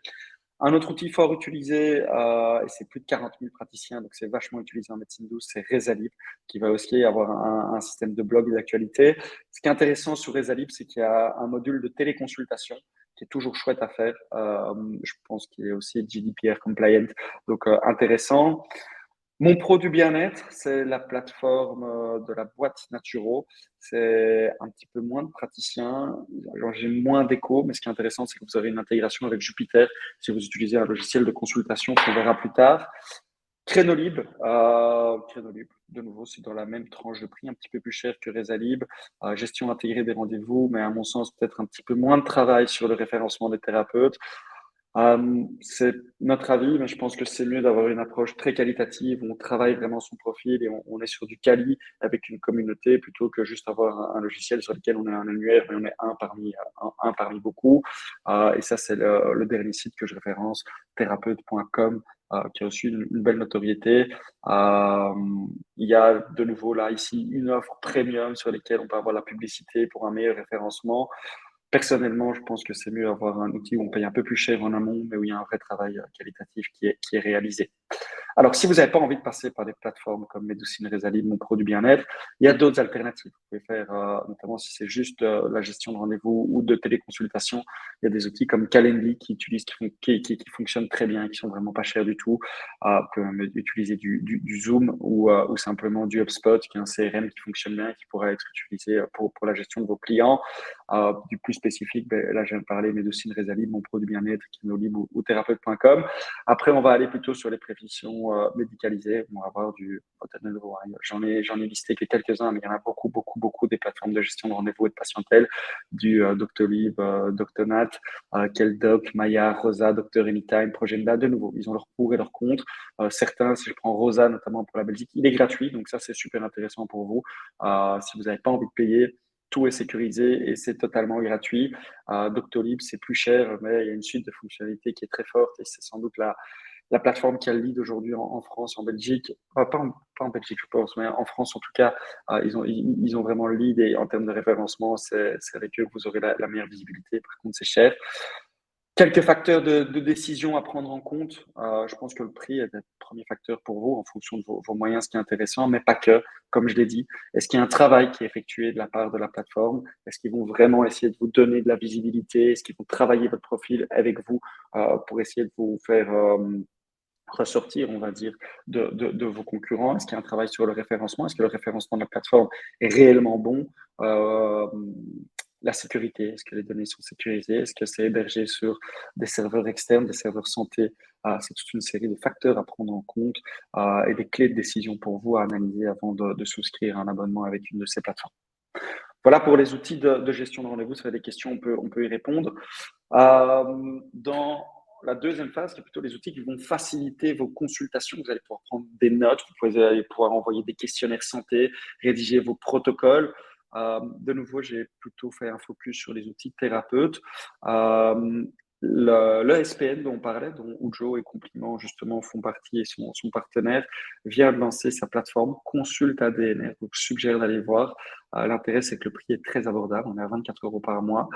Un autre outil fort utilisé, et c'est plus de 40 000 praticiens, donc c'est vachement utilisé en médecine douce, c'est Rezalib, qui va aussi avoir un système de blog et d'actualité. Ce qui est intéressant sur Rezalib, c'est qu'il y a un module de téléconsultation qui est toujours chouette à faire. Je pense qu'il est aussi GDPR compliant, donc intéressant. Mon pro du bien-être, c'est la plateforme de la boîte Naturo. C'est un petit peu moins de praticiens, j'ai moins d'écho, mais ce qui est intéressant, c'est que vous avez une intégration avec Jupiter si vous utilisez un logiciel de consultation qu'on verra plus tard. Crénolib, de nouveau, c'est dans la même tranche de prix, un petit peu plus cher que Rezalib. Gestion intégrée des rendez-vous, mais à mon sens, peut-être un petit peu moins de travail sur le référencement des thérapeutes. C'est notre avis, mais je pense que c'est mieux d'avoir une approche très qualitative. On travaille vraiment son profil et on est sur du quali avec une communauté plutôt que juste avoir un logiciel sur lequel on est un annuaire, mais on est un parmi beaucoup. Et ça, c'est le dernier site que je référence, thérapeute.com, qui a aussi une belle notoriété. Il y a de nouveau là, ici, une offre premium sur laquelle on peut avoir la publicité pour un meilleur référencement. Personnellement, je pense que c'est mieux d'avoir un outil où on paye un peu plus cher en amont, mais où il y a un vrai travail qualitatif qui est réalisé. Alors, si vous n'avez pas envie de passer par des plateformes comme Medoucine, Rezalib, Mon Pro du Bien-être, il y a d'autres alternatives. Vous pouvez faire, notamment si c'est juste la gestion de rendez-vous ou de téléconsultation, il y a des outils comme Calendly qui fonctionnent très bien, qui sont vraiment pas chers du tout. Vous pouvez même utiliser du Zoom ou simplement du HubSpot, qui est un CRM qui fonctionne bien, qui pourra être utilisé pour la gestion de vos clients. Du plus spécifique, là, je viens de parler Medoucine, Rezalib, Mon Pro du Bien-être, Kinolib ou thérapeute.com. Après, on va aller plutôt sur les prévisions médicalisées. On va avoir j'en ai listé que quelques-uns, mais il y en a beaucoup des plateformes de gestion de rendez-vous et de patientèle, du Doctolib, Doctonat, Keldoc, Maya, Rosa, Docteur Anytime, Progenda. De nouveau, ils ont leur pour et leur contre. Certains, si je prends Rosa notamment pour la Belgique, il est gratuit, donc ça c'est super intéressant pour vous. Si vous n'avez pas envie de payer, tout est sécurisé et c'est totalement gratuit. Doctolib, c'est plus cher, mais il y a une suite de fonctionnalités qui est très forte et c'est sans doute la plateforme qui a le lead aujourd'hui en France, en Belgique. Pas en Belgique, je pense, mais en France, en tout cas, ils ont vraiment le lead et en termes de référencement, c'est avec eux que vous aurez la meilleure visibilité. Par contre, c'est cher. Quelques facteurs de décision à prendre en compte. Je pense que le prix est le premier facteur pour vous en fonction de vos moyens, ce qui est intéressant, mais pas que, comme je l'ai dit. Est-ce qu'il y a un travail qui est effectué de la part de la plateforme? Est-ce qu'ils vont vraiment essayer de vous donner de la visibilité? Est-ce qu'ils vont travailler votre profil avec vous pour essayer de vous faire ressortir, on va dire, de vos concurrents? Est-ce qu'il y a un travail sur le référencement? Est-ce que le référencement de la plateforme est réellement bon? La sécurité, est-ce que les données sont sécurisées? Est-ce que c'est hébergé sur des serveurs externes, des serveurs santé? C'est toute une série de facteurs à prendre en compte et des clés de décision pour vous à analyser avant de souscrire un abonnement avec une de ces plateformes. Voilà pour les outils de gestion de rendez-vous. Si vous avez des questions, on peut y répondre. Dans la deuxième phase, c'est plutôt les outils qui vont faciliter vos consultations. Vous allez pouvoir prendre des notes, vous allez pouvoir envoyer des questionnaires santé, rédiger vos protocoles. De nouveau, j'ai plutôt fait un focus sur les outils thérapeutes. Le SPN dont on parlait, dont Ujo et Compliment justement font partie et sont partenaires, vient de lancer sa plateforme Consulte ADNR. Donc, je suggère d'aller voir. L'intérêt, c'est que le prix est très abordable. On est à 24 € par mois.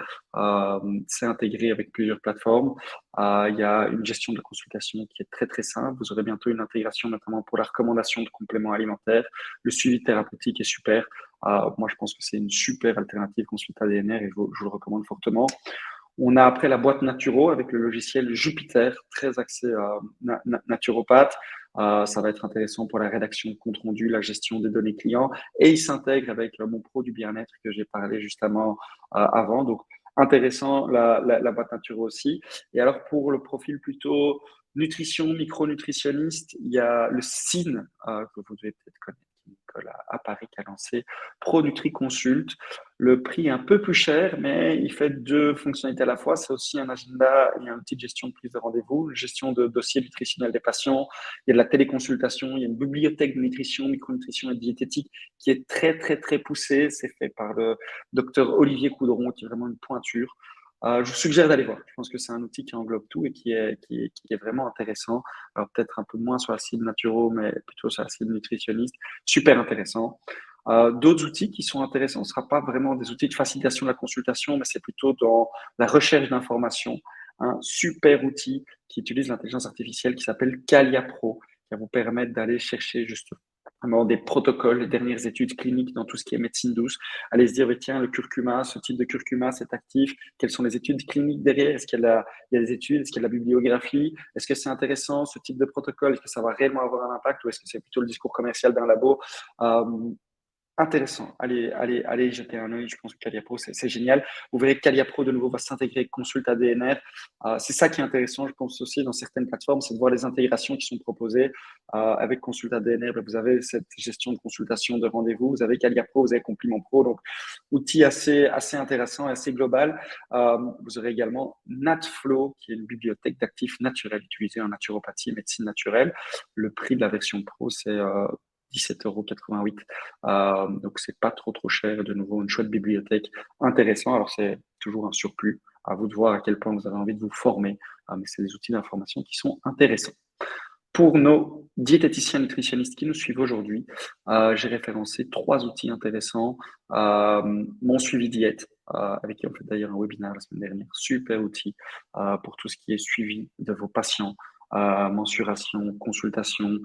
C'est intégré avec plusieurs plateformes. Il y a une gestion de la consultation qui est très, très simple. Vous aurez bientôt une intégration, notamment pour la recommandation de compléments alimentaires. Le suivi thérapeutique est super. Moi, je pense que c'est une super alternative Consulte ADNR et je vous le recommande fortement. On a après la boîte Naturo avec le logiciel Jupiter, très axé naturopathe. Ça va être intéressant pour la rédaction de compte rendu, la gestion des données clients. Et il s'intègre avec mon pro du bien-être que j'ai parlé justement avant. Donc, intéressant la boîte Naturo aussi. Et alors, pour le profil plutôt nutrition, micronutritionniste, il y a le SIN que vous devez peut-être connaître, Nicolas à Paris qui a lancé Pro Nutri Consult. Le prix est un peu plus cher, mais il fait deux fonctionnalités à la fois. C'est aussi un agenda, il y a un outil de gestion de prise de rendez-vous, gestion de dossiers nutritionnels des patients. Il y a de la téléconsultation, il y a une bibliothèque de nutrition, micronutrition et de diététique qui est très, très, très poussée. C'est fait par le docteur Olivier Coudron, qui est vraiment une pointure. Je vous suggère d'aller voir. Je pense que c'est un outil qui englobe tout et qui est vraiment intéressant. Alors peut-être un peu moins sur la cible naturo, mais plutôt sur la cible nutritionniste. Super intéressant. D'autres outils qui sont intéressants, ce ne sera pas vraiment des outils de facilitation de la consultation, mais c'est plutôt dans la recherche d'informations. Un super outil qui utilise l'intelligence artificielle qui s'appelle Calia Pro, qui va vous permettre d'aller chercher justement des protocoles, les dernières études cliniques dans tout ce qui est médecine douce. Allez se dire, tiens, le curcuma, ce type de curcuma, c'est actif. Quelles sont les études cliniques derrière? Est-ce qu'il y a des études? Est-ce qu'il y a de la bibliographie? Est-ce que c'est intéressant, ce type de protocole? Est-ce que ça va réellement avoir un impact ou est-ce que c'est plutôt le discours commercial d'un labo? Intéressant. Allez jeter un œil. Je pense que Caliapro, c'est génial. Vous verrez que Caliapro, de nouveau, va s'intégrer avec Consulte ADNR. C'est ça qui est intéressant, je pense aussi, dans certaines plateformes, c'est de voir les intégrations qui sont proposées. Avec Consulte ADNR, vous avez cette gestion de consultation de rendez-vous. Vous avez Caliapro, vous avez Compliment Pro. Donc, outil assez intéressant et assez global. Vous aurez également NatFlow, qui est une bibliothèque d'actifs naturels utilisés en naturopathie et médecine naturelle. Le prix de la version Pro, c'est 17,88 €. Donc, c'est pas trop cher. De nouveau, une chouette bibliothèque intéressant. Alors, c'est toujours un surplus. À vous de voir à quel point vous avez envie de vous former. Mais c'est des outils d'information qui sont intéressants. Pour nos diététiciens nutritionnistes qui nous suivent aujourd'hui, j'ai référencé 3 outils intéressants. Mon suivi diète, avec qui on fait d'ailleurs un webinaire la semaine dernière. Super outil pour tout ce qui est suivi de vos patients, mensuration, consultation,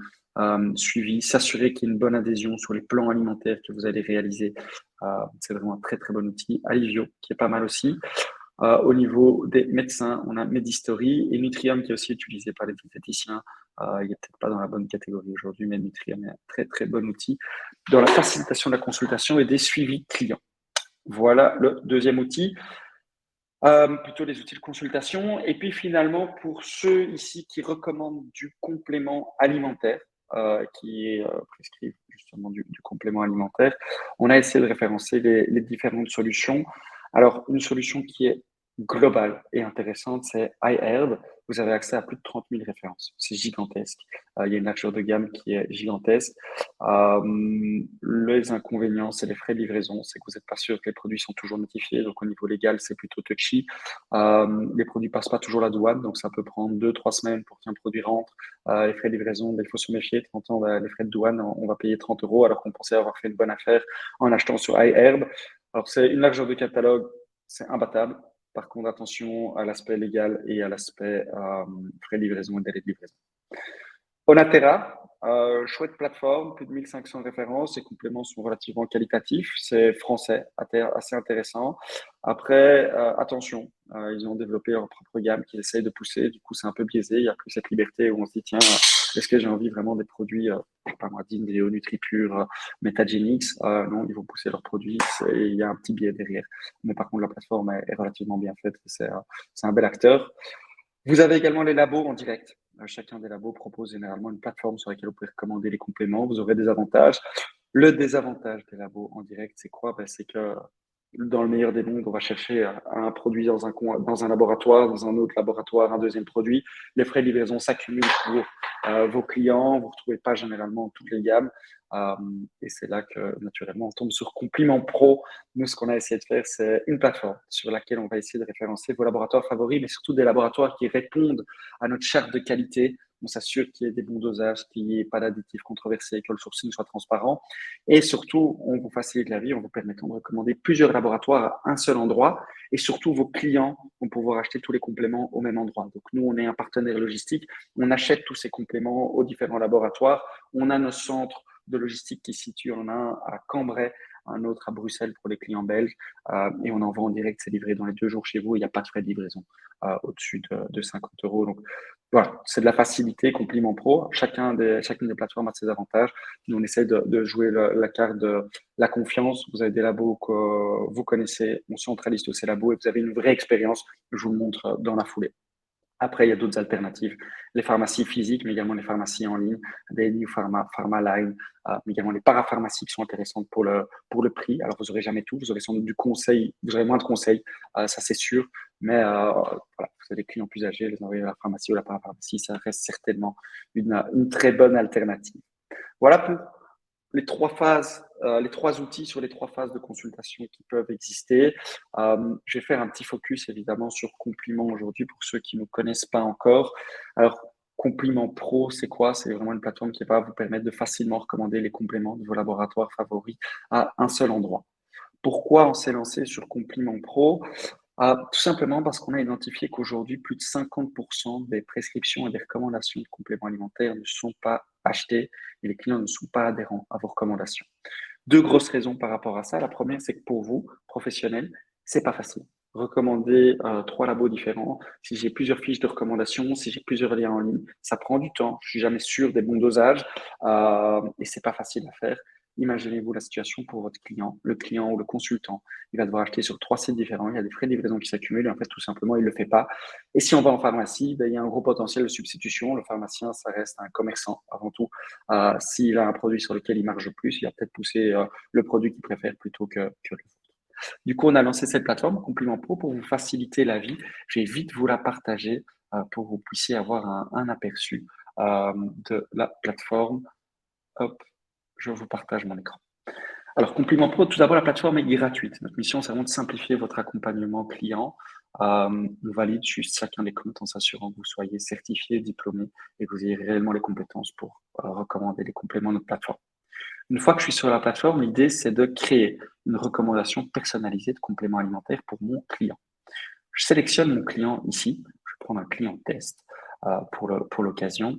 suivi, s'assurer qu'il y ait une bonne adhésion sur les plans alimentaires que vous allez réaliser. C'est vraiment un très très bon outil. Alivio, qui est pas mal aussi. Au niveau des médecins, on a Medistory et Nutrium qui est aussi utilisé par les diététiciens. Il n'est peut-être pas dans la bonne catégorie aujourd'hui, mais Nutrium est un très très bon outil dans la facilitation de la consultation et des suivis clients. Voilà le deuxième outil. Plutôt les outils de consultation. Et puis finalement, pour ceux ici qui recommandent du complément alimentaire, qui prescrivent justement du complément alimentaire, on a essayé de référencer les différentes solutions. Alors, une solution qui est globale et intéressante, c'est iHerb. Vous avez accès à plus de 30 000 références. C'est gigantesque. Il y a une largeur de gamme qui est gigantesque. Les inconvénients, c'est les frais de livraison. C'est que vous n'êtes pas sûr que les produits sont toujours notifiés. Donc, au niveau légal, c'est plutôt touchy. Les produits passent pas toujours la douane. Donc, ça peut prendre 2-3 semaines pour qu'un produit rentre. Les frais de livraison, il faut se méfier. 30 ans, les frais de douane, on va payer 30 € alors qu'on pensait avoir fait une bonne affaire en achetant sur iHerb. Alors, c'est une largeur de catalogue, c'est imbattable. Par contre, attention à l'aspect légal et à l'aspect frais de livraison et délai de livraison. Onatera, chouette plateforme, plus de 1500 références. Les compléments sont relativement qualitatifs. C'est français, assez intéressant. Après, attention, ils ont développé leur propre gamme qu'ils essayent de pousser. Du coup, c'est un peu biaisé. Il n'y a plus cette liberté où on se dit, tiens, est-ce que j'ai envie vraiment des produits, pas moi, Dineo, NutriPure, Metagenics? Non, ils vont pousser leurs produits. Il y a un petit biais derrière. Mais par contre, la plateforme est relativement bien faite. C'est un bel acteur. Vous avez également les labos en direct. Chacun des labos propose généralement une plateforme sur laquelle vous pouvez recommander les compléments. Vous aurez des avantages. Le désavantage des labos en direct, c'est quoi? C'est que dans le meilleur des mondes, on va chercher un produit dans un laboratoire, dans un autre laboratoire, un deuxième produit. Les frais de livraison s'accumulent pour vos clients. Vous ne retrouvez pas généralement toutes les gammes. Et c'est là que, naturellement, on tombe sur Compliment Pro. Nous, ce qu'on a essayé de faire, c'est une plateforme sur laquelle on va essayer de référencer vos laboratoires favoris, mais surtout des laboratoires qui répondent à notre charte de qualité. On s'assure qu'il y ait des bons dosages, qu'il n'y ait pas d'additifs controversés, que le sourcing soit transparent. Et surtout, on vous facilite la vie en vous permettant de recommander plusieurs laboratoires à un seul endroit. Et surtout, vos clients vont pouvoir acheter tous les compléments au même endroit. Donc, nous, on est un partenaire logistique. On achète tous ces compléments aux différents laboratoires. On a nos centres de logistique qui se situent en un à Cambrai, un autre à Bruxelles pour les clients belges. Et on envoie en direct, c'est livré dans les 2 jours chez vous. Il n'y a pas de frais de livraison au-dessus de 50 euros. Donc, voilà, c'est de la facilité, Compliment Pro. Chacune des plateformes a ses avantages. Nous, on essaie de jouer la carte de la confiance. Vous avez des labos que vous connaissez, on centralise tous ces labos et vous avez une vraie expérience. Je vous le montre dans la foulée. Après, il y a d'autres alternatives. Les pharmacies physiques, mais également les pharmacies en ligne, des New Pharma, Pharmaline, mais également les parapharmacies qui sont intéressantes pour le prix. Alors, vous n'aurez jamais tout. Vous aurez sans doute du conseil. Vous aurez moins de conseils, ça c'est sûr. Mais voilà, vous avez des clients plus âgés, les envoyer à la pharmacie ou la parapharmacie, ça reste certainement une très bonne alternative. Voilà pour les 3 phases, les 3 outils sur les 3 phases de consultation qui peuvent exister. Je vais faire un petit focus évidemment sur Compliment aujourd'hui pour ceux qui ne connaissent pas encore. Alors, Compliment Pro, c'est quoi? C'est vraiment une plateforme qui va vous permettre de facilement recommander les compléments de vos laboratoires favoris à un seul endroit. Pourquoi on s'est lancé sur Compliment Pro? Tout simplement parce qu'on a identifié qu'aujourd'hui, plus de 50% des prescriptions et des recommandations de compléments alimentaires ne sont pas achetées et les clients ne sont pas adhérents à vos recommandations. 2 grosses raisons par rapport à ça. La première, c'est que pour vous, professionnels, c'est pas facile. Recommander 3 labos différents, si j'ai plusieurs fiches de recommandations, si j'ai plusieurs liens en ligne, ça prend du temps. Je suis jamais sûr des bons dosages et c'est pas facile à faire. Imaginez-vous la situation pour votre client, le client ou le consultant. Il va devoir acheter sur 3 sites différents. Il y a des frais de livraison qui s'accumulent. Et en fait, tout simplement, il ne le fait pas. Et si on va en pharmacie, il y a un gros potentiel de substitution. Le pharmacien, ça reste un commerçant avant tout. S'il a un produit sur lequel il marge plus, il va peut-être pousser le produit qu'il préfère plutôt que le vôtre. Du coup, on a lancé cette plateforme, Compliment Pro, pour vous faciliter la vie. Je vais vite vous la partager pour que vous puissiez avoir un aperçu de la plateforme. Hop, je vous partage mon écran. Alors, Compliment Pro, tout d'abord, la plateforme est gratuite. Notre mission, c'est vraiment de simplifier votre accompagnement client. On valide juste chacun des comptes en s'assurant que vous soyez certifié, diplômé et que vous ayez réellement les compétences pour recommander les compléments de notre plateforme. Une fois que je suis sur la plateforme, l'idée, c'est de créer une recommandation personnalisée de compléments alimentaires pour mon client. Je sélectionne mon client ici. Je vais prendre un client test pour l'occasion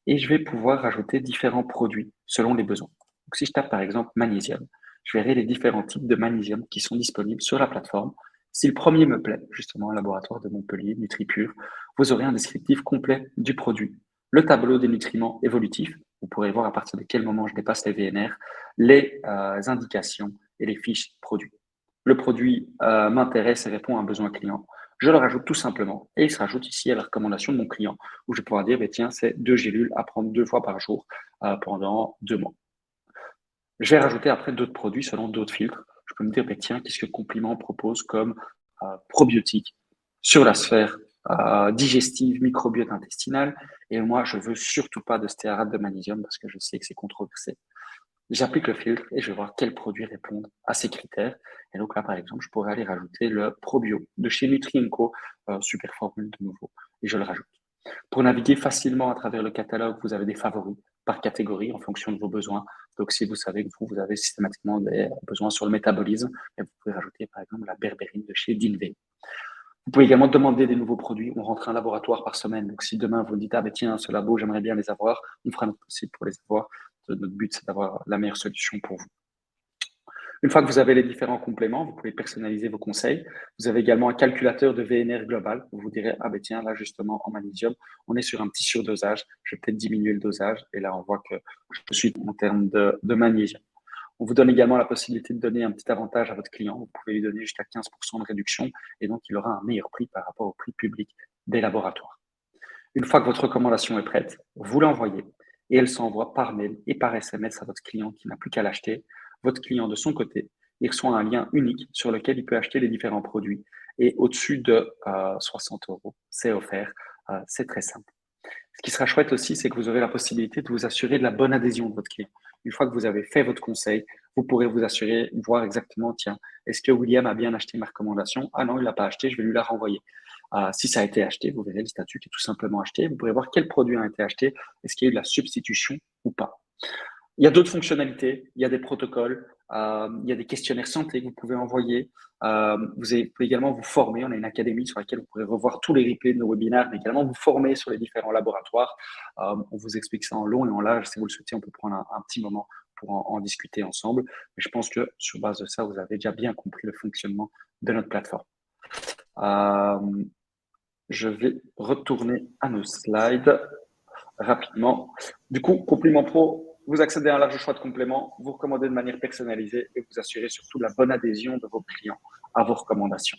et je vais pouvoir rajouter différents produits selon les besoins. Donc, si je tape par exemple magnésium, je verrai les différents types de magnésium qui sont disponibles sur la plateforme. Si le premier me plaît, justement, laboratoire de Montpellier, NutriPure, vous aurez un descriptif complet du produit, le tableau des nutriments évolutifs. Vous pourrez voir à partir de quel moment je dépasse les VNR, les indications et les fiches produits. Le produit m'intéresse et répond à un besoin client. Je le rajoute tout simplement et il se rajoute ici à la recommandation de mon client où je vais pouvoir dire, tiens, c'est 2 gélules à prendre 2 fois par jour pendant 2 mois. Je vais rajouter après d'autres produits selon d'autres filtres. Je peux me dire, tiens, qu'est-ce que Compliment propose comme probiotique sur la sphère digestive, microbiote intestinal. Et moi, je veux surtout pas de stéarate de magnésium parce que je sais que c'est controversé. J'applique le filtre et je vais voir quels produits répondent à ces critères. Et donc là, par exemple, je pourrais aller rajouter le Probio de chez Nutri&Co, super formule de nouveau, et je le rajoute. Pour naviguer facilement à travers le catalogue, vous avez des favoris par catégorie en fonction de vos besoins. Donc, si vous savez que vous avez systématiquement des besoins sur le métabolisme, vous pouvez rajouter par exemple la berbérine de chez Dinvé. Vous pouvez également demander des nouveaux produits. On rentre un laboratoire par semaine. Donc, si demain vous dites, ah ben tiens, ce labo, j'aimerais bien les avoir, on fera notre possible pour les avoir. Notre but, c'est d'avoir la meilleure solution pour vous. Une fois que vous avez les différents compléments, vous pouvez personnaliser vos conseils. Vous avez également un calculateur de VNR global où vous direz, ah ben tiens, là justement, en magnésium, on est sur un petit surdosage, je vais peut-être diminuer le dosage. Et là, on voit que je suis en termes de magnésium. On vous donne également la possibilité de donner un petit avantage à votre client. Vous pouvez lui donner jusqu'à 15% de réduction et donc il aura un meilleur prix par rapport au prix public des laboratoires. Une fois que votre recommandation est prête, vous l'envoyez et elle s'envoie par mail et par SMS à votre client qui n'a plus qu'à l'acheter. Votre client, de son côté, il reçoit un lien unique sur lequel il peut acheter les différents produits. Et au-dessus de 60 €, c'est offert. C'est très simple. Ce qui sera chouette aussi, c'est que vous aurez la possibilité de vous assurer de la bonne adhésion de votre client. Une fois que vous avez fait votre conseil, vous pourrez vous assurer, voir exactement, tiens, est-ce que William a bien acheté ma recommandation? Ah non, il ne l'a pas acheté, je vais lui la renvoyer. Si ça a été acheté, vous verrez le statut qui est tout simplement acheté. Vous pourrez voir quel produit a été acheté, est-ce qu'il y a eu de la substitution ou pas. Il y a d'autres fonctionnalités, il y a des protocoles, il y a des questionnaires santé que vous pouvez envoyer. Vous pouvez également vous former. On a une académie sur laquelle vous pourrez revoir tous les replays de nos webinaires, mais également vous former sur les différents laboratoires. On vous explique ça en long et en large. Si vous le souhaitez, on peut prendre un petit moment pour en discuter ensemble. Mais je pense que sur base de ça, vous avez déjà bien compris le fonctionnement de notre plateforme. Je vais retourner à nos slides rapidement. Du coup, Complément Pro, vous accédez à un large choix de compléments, vous recommandez de manière personnalisée et vous assurez surtout la bonne adhésion de vos clients à vos recommandations.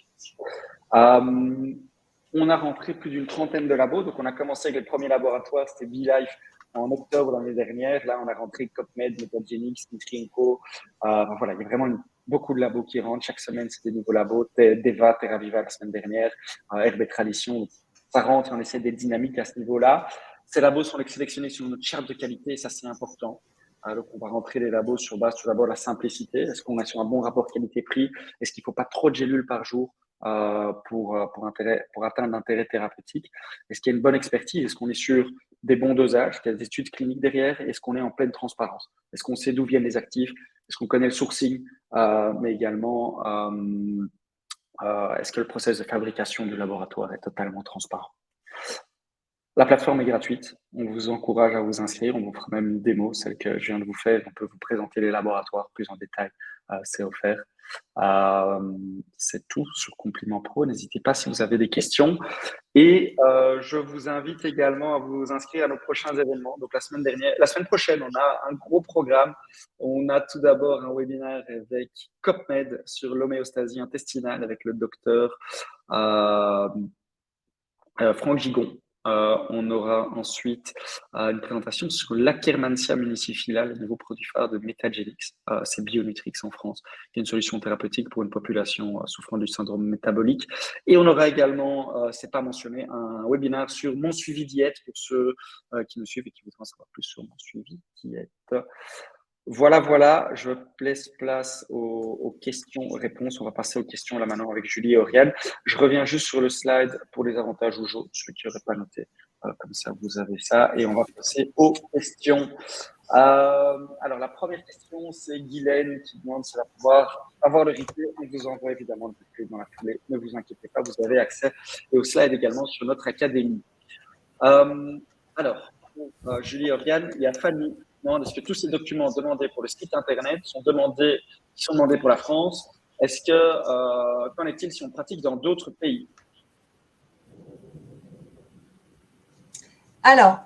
On a rentré plus d'une trentaine de labos. Donc, on a commencé avec le premier laboratoire, c'était BeLife en octobre l'année dernière. Là, on a rentré CopMed, Metagenics, Nutrienco. Voilà, il y a vraiment beaucoup de labos qui rentrent. Chaque semaine, c'est des nouveaux labos. Deva, TerraViva la semaine dernière, Herbe et Tradition. Ça rentre et on essaie d'être dynamique à ce niveau-là. Ces labos sont sélectionnés sur notre charte de qualité et ça, c'est important. Donc, on va rentrer les labos sur base, tout d'abord, la simplicité. Est-ce qu'on est sur un bon rapport qualité-prix? Est-ce qu'il ne faut pas trop de gélules par jour pour atteindre l'intérêt thérapeutique? Est-ce qu'il y a une bonne expertise? Est-ce qu'on est sur des bons dosages? Est-ce qu'il y a des études cliniques derrière? Est-ce qu'on est en pleine transparence? Est-ce qu'on sait d'où viennent les actifs? Est-ce qu'on connaît le sourcing? Mais également, est-ce que le process de fabrication du laboratoire est totalement transparent? La plateforme est gratuite. On vous encourage à vous inscrire. On vous fera même une démo, celle que je viens de vous faire. On peut vous présenter les laboratoires plus en détail. C'est offert. C'est tout sur Complément Pro. N'hésitez pas si vous avez des questions. Et je vous invite également à vous inscrire à nos prochains événements. Donc la semaine prochaine, on a un gros programme. On a tout d'abord un webinaire avec CopMed sur l'homéostasie intestinale avec le docteur Franck Gigon. On aura ensuite une présentation sur l'Akkermansia municiphala, le nouveau produit phare de Metagenics. C'est Bionutrix en France, qui est une solution thérapeutique pour une population souffrant du syndrome métabolique. Et on aura également, c'est pas mentionné, un webinaire sur mon suivi diète pour ceux qui me suivent et qui voudraient en savoir plus sur mon suivi diète. Voilà, je laisse place aux questions-réponses. On va passer aux questions là maintenant avec Julie et Oriane. Je reviens juste sur le slide pour les avantages Oujo, ceux qui n'auraient pas noté. Comme ça, vous avez ça. Et on va passer aux questions. Alors, la première question, c'est Guylaine qui demande si elle va pouvoir avoir le replay. On vous envoie évidemment le replay dans la foulée. Ne vous inquiétez pas, vous avez accès et au slide également sur notre académie. Alors, Julie et Oriane, il y a Fanny. Est-ce que tous ces documents demandés pour le site internet sont demandés pour la France? Est-ce que qu'en est-il si on pratique dans d'autres pays? Alors,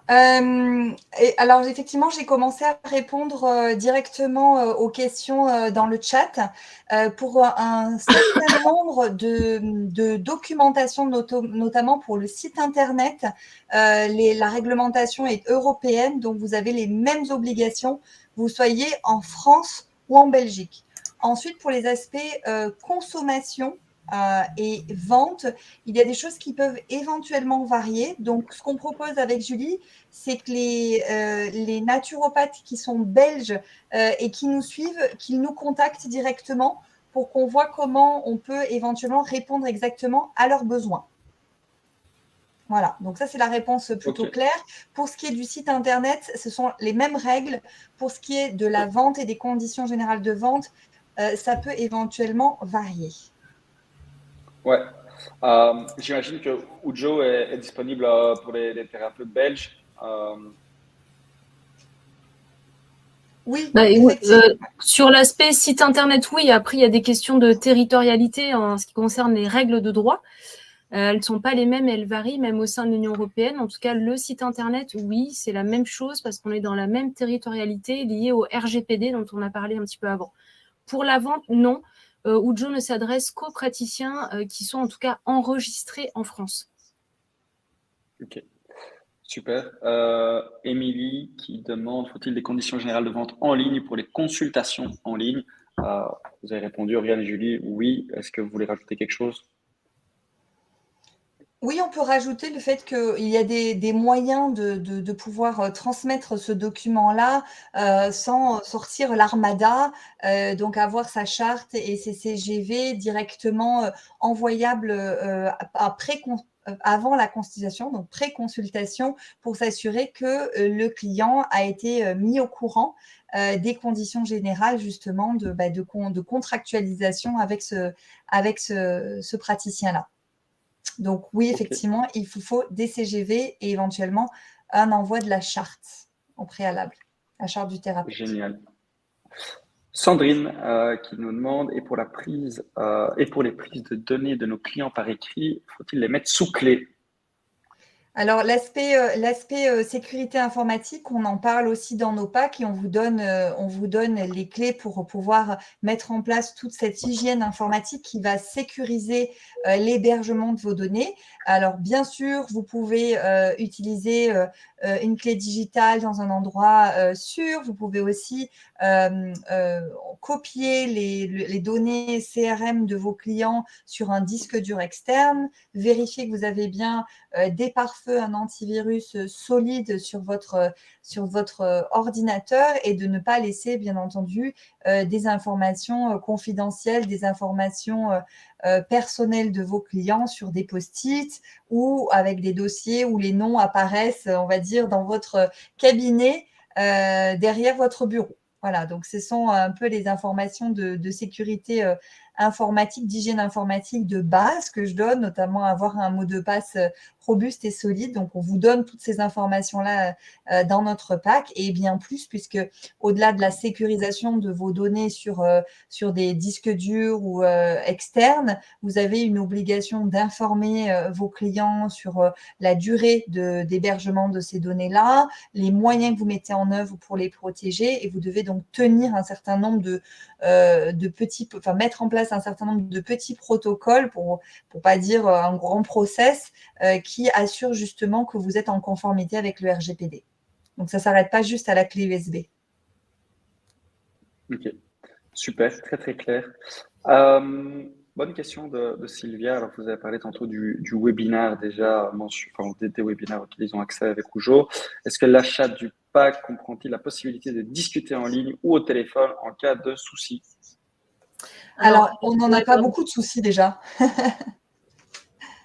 effectivement, j'ai commencé à répondre directement aux questions dans le chat pour un certain nombre de documentation, notamment pour le site internet. La réglementation est européenne, donc vous avez les mêmes obligations, vous soyez en France ou en Belgique. Ensuite, pour les aspects consommation, et vente, il y a des choses qui peuvent éventuellement varier. Donc, ce qu'on propose avec Julie, c'est que les naturopathes qui sont belges et qui nous suivent, qu'ils nous contactent directement pour qu'on voit comment on peut éventuellement répondre exactement à leurs besoins. Voilà, donc ça, c'est la réponse plutôt claire. Pour ce qui est du site internet, ce sont les mêmes règles. Pour ce qui est de la vente et des conditions générales de vente, ça peut éventuellement varier. Ouais. J'imagine que Ujo est disponible pour les thérapeutes belges. Oui, Bah, effectivement. sur l'aspect site internet, oui. Après, il y a des questions de territorialité en ce qui concerne les règles de droit. Elles ne sont pas les mêmes, elles varient même au sein de l'Union européenne. En tout cas, le site internet, oui, c'est la même chose parce qu'on est dans la même territorialité liée au RGPD dont on a parlé un petit peu avant. Pour la vente, non. Ujo ne s'adresse qu'aux praticiens qui sont en tout cas enregistrés en France. Ok, super. Émilie qui demande, faut-il des conditions générales de vente en ligne pour les consultations en ligne? Euh, Vous avez répondu, Oriane et Julie, oui. Est-ce que vous voulez rajouter quelque chose? Oui, on peut rajouter le fait qu'il y a des moyens de pouvoir transmettre ce document-là sans sortir l'armada, donc avoir sa charte et ses CGV directement envoyables avant la consultation, donc pré-consultation, pour s'assurer que le client a été mis au courant des conditions générales justement de contractualisation avec ce praticien-là. Donc oui, Ok, effectivement, il vous faut des CGV et éventuellement un envoi de la charte au préalable, la charte du thérapeute. génial. Sandrine qui nous demande, et pour les prises de données de nos clients par écrit, faut-il les mettre sous clé? Alors l'aspect sécurité informatique, on en parle aussi dans nos packs et on vous donne les clés pour pouvoir mettre en place toute cette hygiène informatique qui va sécuriser l'hébergement de vos données. Alors bien sûr, vous pouvez utiliser une clé digitale dans un endroit sûr. Vous pouvez aussi copier les données CRM de vos clients sur un disque dur externe, vérifier que vous avez bien des pare-feux, un antivirus solide sur votre ordinateur et de ne pas laisser, bien entendu, des informations confidentielles, des informations personnelles de vos clients sur des post-it ou avec des dossiers où les noms apparaissent, on va dire, dans votre cabinet derrière votre bureau. Voilà, donc ce sont un peu les informations de sécurité informatique, d'hygiène informatique de base que je donne, notamment avoir un mot de passe robuste et solide. Donc, on vous donne toutes ces informations-là dans notre pack et bien plus, puisque au-delà de la sécurisation de vos données sur des disques durs ou externes, vous avez une obligation d'informer vos clients sur la durée d'hébergement de ces données-là, les moyens que vous mettez en œuvre pour les protéger et vous devez donc tenir un certain nombre mettre en place un certain nombre de petits protocoles pour pas dire un grand process qui assure justement que vous êtes en conformité avec le RGPD. Donc ça ne s'arrête pas juste à la clé USB. Ok, super, très très clair. Euh, Bonne question de Sylvia. Alors, vous avez parlé tantôt du webinaire déjà enfin, des webinaires auxquels ils ont accès avec Rougeot. Est-ce que l'achat du pack comprend-il la possibilité de discuter en ligne ou au téléphone en cas de souci? Alors, on n'en a ouais, pas beaucoup de soucis déjà.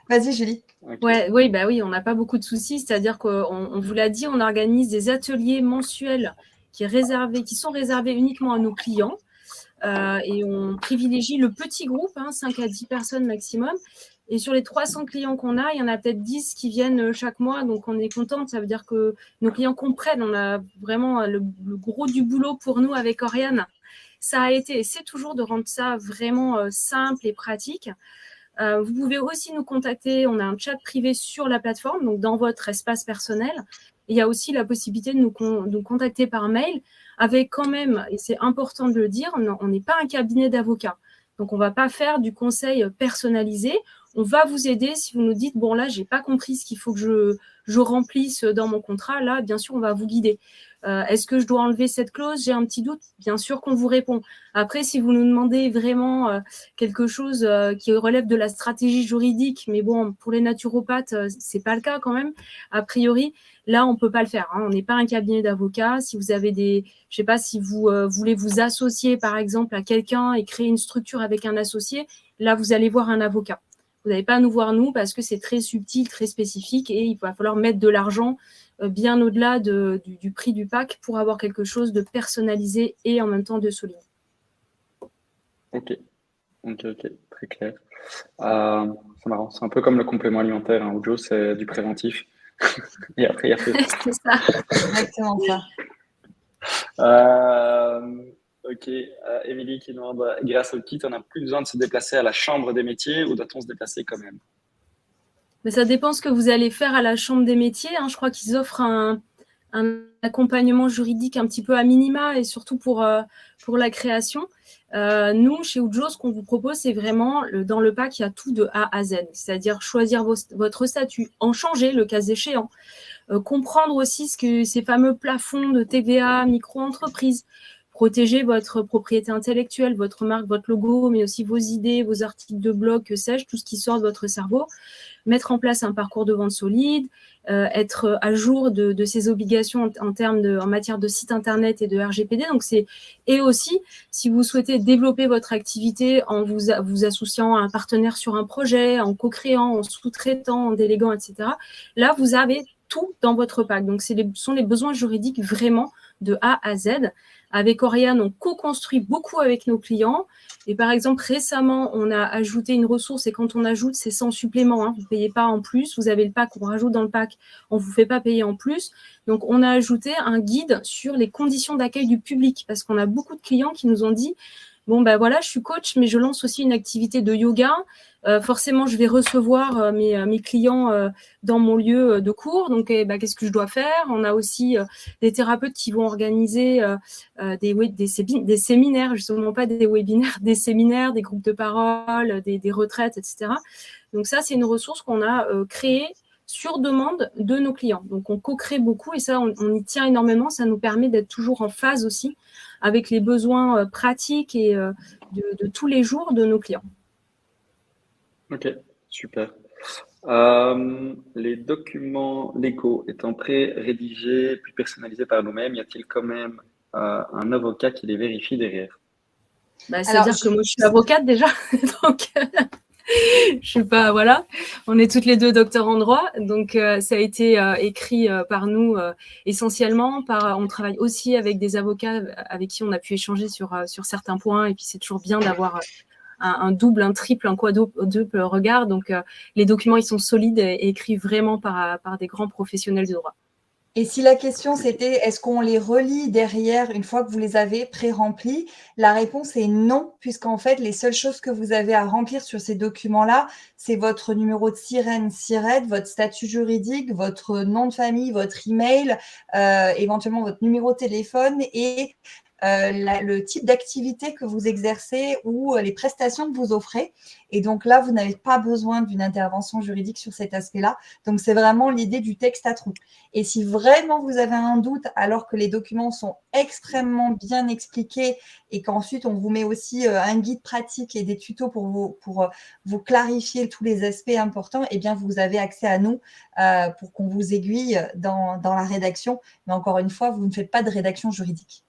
Vas-y, Julie. Ok, oui, bah oui, on n'a pas beaucoup de soucis. C'est-à-dire qu'on vous l'a dit, on organise des ateliers mensuels qui sont réservés uniquement à nos clients. Et on privilégie le petit groupe, 5 à 10 personnes maximum. Et sur les 300 clients qu'on a, il y en a peut-être 10 qui viennent chaque mois. Donc, on est contente. Ça veut dire que nos clients comprennent. On a vraiment le gros du boulot pour nous avec Oriane. Ça a été et c'est toujours de rendre ça vraiment simple et pratique. Vous pouvez aussi nous contacter. On a un chat privé sur la plateforme, donc dans votre espace personnel. Il y a aussi la possibilité de nous contacter par mail avec quand même, et c'est important de le dire, on n'est pas un cabinet d'avocats. Donc, on ne va pas faire du conseil personnalisé. On va vous aider si vous nous dites, bon, là, je n'ai pas compris ce qu'il faut que je remplisse dans mon contrat. Là, bien sûr, on va vous guider. Est-ce que je dois enlever cette clause? J'ai un petit doute. Bien sûr qu'on vous répond. Après, si vous nous demandez vraiment quelque chose qui relève de la stratégie juridique, mais bon, pour les naturopathes, c'est pas le cas quand même. A priori, là, on peut pas le faire. On n'est pas un cabinet d'avocats. Si vous avez je sais pas, si vous voulez vous associer, par exemple, à quelqu'un et créer une structure avec un associé, là, vous allez voir un avocat. Vous n'allez pas nous voir nous parce que c'est très subtil, très spécifique et il va falloir mettre de l'argent bien au-delà du prix du pack pour avoir quelque chose de personnalisé et en même temps de solide. ok. Ok, très clair. C'est marrant, c'est un peu comme le complément alimentaire, hein. Ojo, c'est du préventif. Et après, il y a fait. C'est ça. C'est exactement ça. Ok, Émilie qui demande, grâce au kit, on n'a plus besoin de se déplacer à la chambre des métiers ou doit-on se déplacer quand même? Mais ça dépend ce que vous allez faire à la Chambre des métiers, hein. Je crois qu'ils offrent un accompagnement juridique un petit peu à minima et surtout pour la création. Nous, chez Ujo, ce qu'on vous propose, c'est vraiment, dans le pack, il y a tout de A à Z, c'est-à-dire choisir votre statut, en changer le cas échéant, comprendre aussi ce que ces fameux plafonds de TVA, micro-entreprises, protéger votre propriété intellectuelle, votre marque, votre logo, mais aussi vos idées, vos articles de blog, que sais-je, tout ce qui sort de votre cerveau, mettre en place un parcours de vente solide, être à jour de ses obligations en matière de site internet et de RGPD. Donc et aussi, si vous souhaitez développer votre activité en vous associant à un partenaire sur un projet, en co-créant, en sous-traitant, en déléguant, etc., là, vous avez tout dans votre pack. Donc, ce sont les besoins juridiques vraiment de A à Z. Avec Oriane, on co-construit beaucoup avec nos clients. Et par exemple, récemment, on a ajouté une ressource et quand on ajoute, c'est sans supplément, hein, vous ne payez pas en plus. Vous avez le pack, on rajoute dans le pack, on ne vous fait pas payer en plus. Donc, on a ajouté un guide sur les conditions d'accueil du public parce qu'on a beaucoup de clients qui nous ont dit bon, ben voilà, je suis coach, mais je lance aussi une activité de yoga. Forcément, je vais recevoir mes clients dans mon lieu de cours. Donc, qu'est-ce que je dois faire? On a aussi des thérapeutes qui vont organiser des séminaires, justement pas des webinaires, des séminaires, des groupes de parole, des retraites, etc. Donc, ça, c'est une ressource qu'on a créée sur demande de nos clients. Donc, on co-crée beaucoup et ça, on y tient énormément. Ça nous permet d'être toujours en phase aussi avec les besoins pratiques et de tous les jours de nos clients. Ok, super. Les documents légaux étant pré-rédigés puis personnalisés par nous-mêmes, y a-t-il quand même un avocat qui les vérifie derrière? C'est-à-dire que moi, je suis avocate déjà, donc je suis pas, voilà, on est toutes les deux docteurs en droit, donc ça a été écrit par nous essentiellement. On travaille aussi avec des avocats avec qui on a pu échanger sur certains points, et puis c'est toujours bien d'avoir un double, un triple, un quadruple regard. Donc les documents, ils sont solides et écrits vraiment par des grands professionnels du droit. Et si la question c'était est-ce qu'on les relit derrière une fois que vous les avez pré-remplis, la réponse est non, puisqu'en fait, les seules choses que vous avez à remplir sur ces documents-là, c'est votre numéro de SIRET, votre statut juridique, votre nom de famille, votre email, éventuellement votre numéro de téléphone et le type d'activité que vous exercez ou les prestations que vous offrez. Et donc là, vous n'avez pas besoin d'une intervention juridique sur cet aspect-là. Donc, c'est vraiment l'idée du texte à trous. Et si vraiment vous avez un doute, alors que les documents sont extrêmement bien expliqués et qu'ensuite on vous met aussi un guide pratique et des tutos pour vous clarifier tous les aspects importants, eh bien vous avez accès à nous pour qu'on vous aiguille dans la rédaction. Mais encore une fois, vous ne faites pas de rédaction juridique.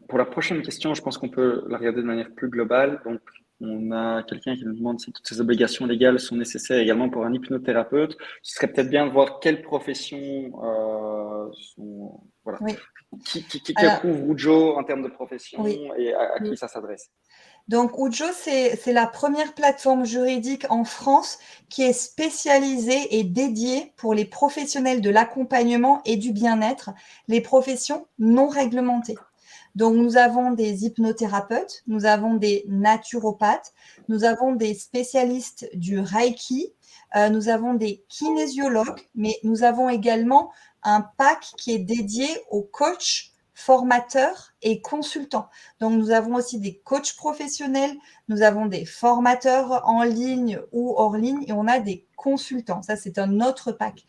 Pour la prochaine question, je pense qu'on peut la regarder de manière plus globale. Donc, on a quelqu'un qui nous demande si toutes ces obligations légales sont nécessaires également pour un hypnothérapeute. Ce serait peut-être bien de voir quelles professions sont. Voilà. Oui. Qui couvre Ujo en termes de profession et à qui Oui. ça s'adresse? Donc, Ujo, c'est la première plateforme juridique en France qui est spécialisée et dédiée pour les professionnels de l'accompagnement et du bien-être, les professions non réglementées. Donc, nous avons des hypnothérapeutes, nous avons des naturopathes, nous avons des spécialistes du Reiki, nous avons des kinésiologues, mais nous avons également un pack qui est dédié aux coachs, formateurs et consultants. Donc, nous avons aussi des coachs professionnels, nous avons des formateurs en ligne ou hors ligne et on a des consultants. Ça, c'est un autre pack.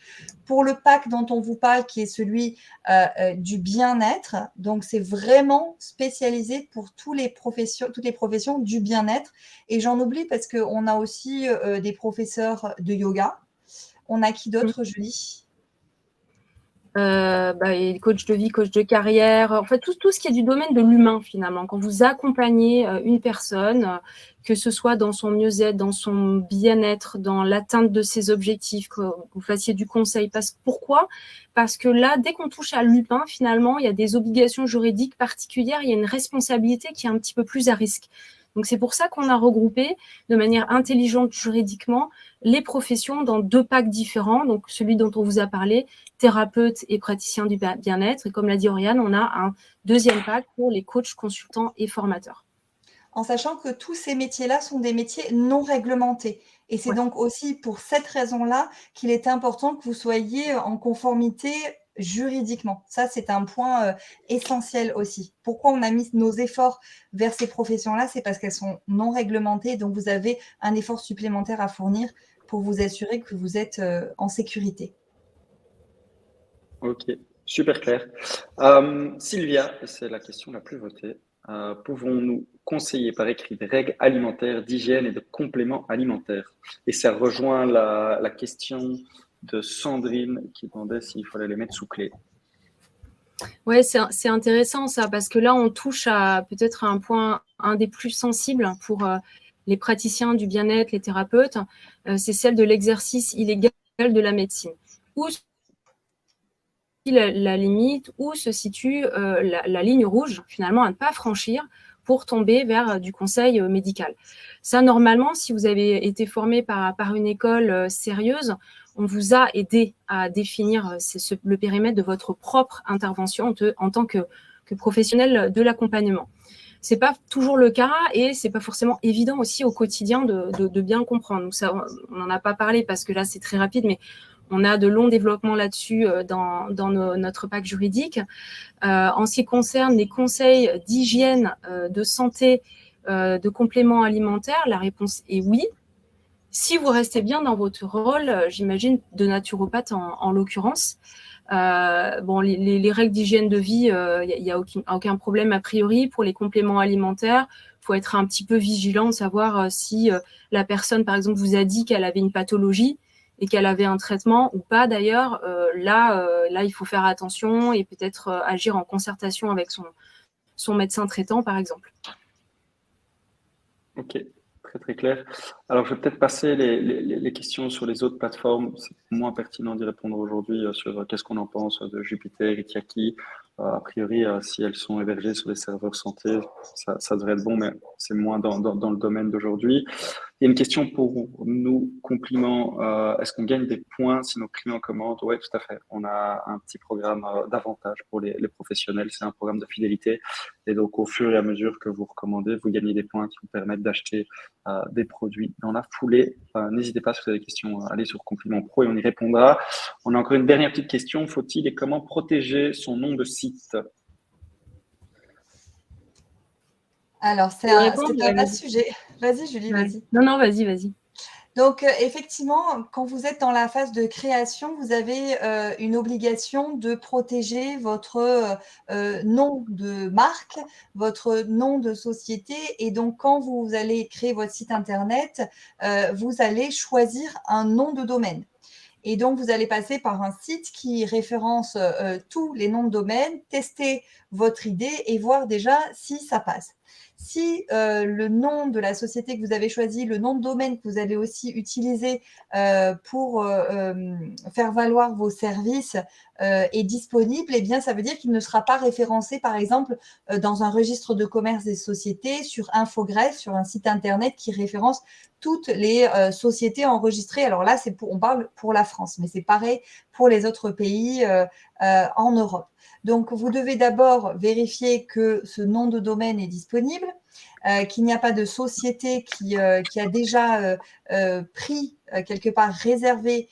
Pour le pack dont on vous parle, qui est celui du bien-être, donc c'est vraiment spécialisé pour toutes les professions du bien-être. Et j'en oublie parce qu'on a aussi des professeurs de yoga. On a qui d'autre, Julie? Et coach de vie, coach de carrière, en fait tout ce qui est du domaine de l'humain finalement. Quand vous accompagnez une personne, que ce soit dans son mieux-être, dans son bien-être, dans l'atteinte de ses objectifs, que vous fassiez du conseil. Pourquoi? Parce que là, dès qu'on touche à l'humain, finalement, il y a des obligations juridiques particulières, il y a une responsabilité qui est un petit peu plus à risque. Donc, c'est pour ça qu'on a regroupé de manière intelligente juridiquement les professions dans 2 packs différents. Donc, celui dont on vous a parlé, thérapeute et praticien du bien-être. Et comme l'a dit Oriane, on a un 2e pack pour les coachs, consultants et formateurs. En sachant que tous ces métiers-là sont des métiers non réglementés. Et c'est donc aussi pour cette raison-là qu'il est important que vous soyez en conformité juridiquement. Ça, c'est un point essentiel aussi. Pourquoi on a mis nos efforts vers ces professions-là? C'est parce qu'elles sont non réglementées, donc vous avez un effort supplémentaire à fournir pour vous assurer que vous êtes en sécurité. Ok, super clair. Sylvia, et c'est la question la plus votée, pouvons-nous conseiller par écrit des règles alimentaires, d'hygiène et de compléments alimentaires? Et ça rejoint la question de Sandrine qui demandait s'il fallait les mettre sous clé. Ouais, c'est intéressant ça, parce que là, on touche à peut-être un point, un des plus sensibles pour les praticiens du bien-être, les thérapeutes, c'est celle de l'exercice illégal de la médecine. Où la limite, où se situe la ligne rouge, finalement, à ne pas franchir pour tomber vers du conseil médical. Ça, normalement, si vous avez été formé par une école sérieuse, on vous a aidé à définir le périmètre de votre propre intervention en tant que professionnel de l'accompagnement. C'est pas toujours le cas et c'est pas forcément évident aussi au quotidien de bien le comprendre. Donc ça, on n'en a pas parlé parce que là, c'est très rapide, mais on a de longs développements là-dessus dans notre pack juridique. En ce qui concerne les conseils d'hygiène, de santé, de compléments alimentaires, la réponse est oui. Si vous restez bien dans votre rôle, j'imagine, de naturopathe en l'occurrence. Bon, les règles d'hygiène de vie, il n'y a aucun problème a priori. Pour les compléments alimentaires, il faut être un petit peu vigilant de savoir si la personne, par exemple, vous a dit qu'elle avait une pathologie et qu'elle avait un traitement ou pas d'ailleurs. Là, il faut faire attention et peut-être agir en concertation avec son médecin traitant, par exemple. Ok, très très clair. Alors, je vais peut-être passer les questions sur les autres plateformes. C'est moins pertinent d'y répondre aujourd'hui sur qu'est-ce qu'on en pense de Jupiter, Itiaki. A priori, si elles sont hébergées sur des serveurs santé, ça devrait être bon, mais c'est moins dans le domaine d'aujourd'hui. Il y a une question pour nous, compliment. Est-ce qu'on gagne des points si nos clients commandent? Oui, tout à fait. On a un petit programme d'avantage pour les professionnels. C'est un programme de fidélité. Et donc, au fur et à mesure que vous recommandez, vous gagnez des points qui vous permettent d'acheter des produits dans la foulée. N'hésitez pas, si vous avez des questions, allez sur Compliment Pro et on y répondra. On a encore une dernière petite question. Faut-il et comment protéger son nom de site? Alors, c'est un vaste sujet. Vas-y, Julie, vas-y. Non, vas-y. Donc, effectivement, quand vous êtes dans la phase de création, vous avez une obligation de protéger votre nom de marque, votre nom de société. Et donc, quand vous allez créer votre site Internet, vous allez choisir un nom de domaine. Et donc, vous allez passer par un site qui référence tous les noms de domaine, tester votre idée et voir déjà si ça passe. Si le nom de la société que vous avez choisi, le nom de domaine que vous allez aussi utiliser pour faire valoir vos services est disponible, eh bien, ça veut dire qu'il ne sera pas référencé, par exemple, dans un registre de commerce des sociétés, sur Infogreffe, sur un site Internet qui référence toutes les sociétés enregistrées. Alors là, on parle pour la France, mais c'est pareil pour les autres pays en Europe. Donc, vous devez d'abord vérifier que ce nom de domaine est disponible, qu'il n'y a pas de société qui a déjà pris quelque part réservé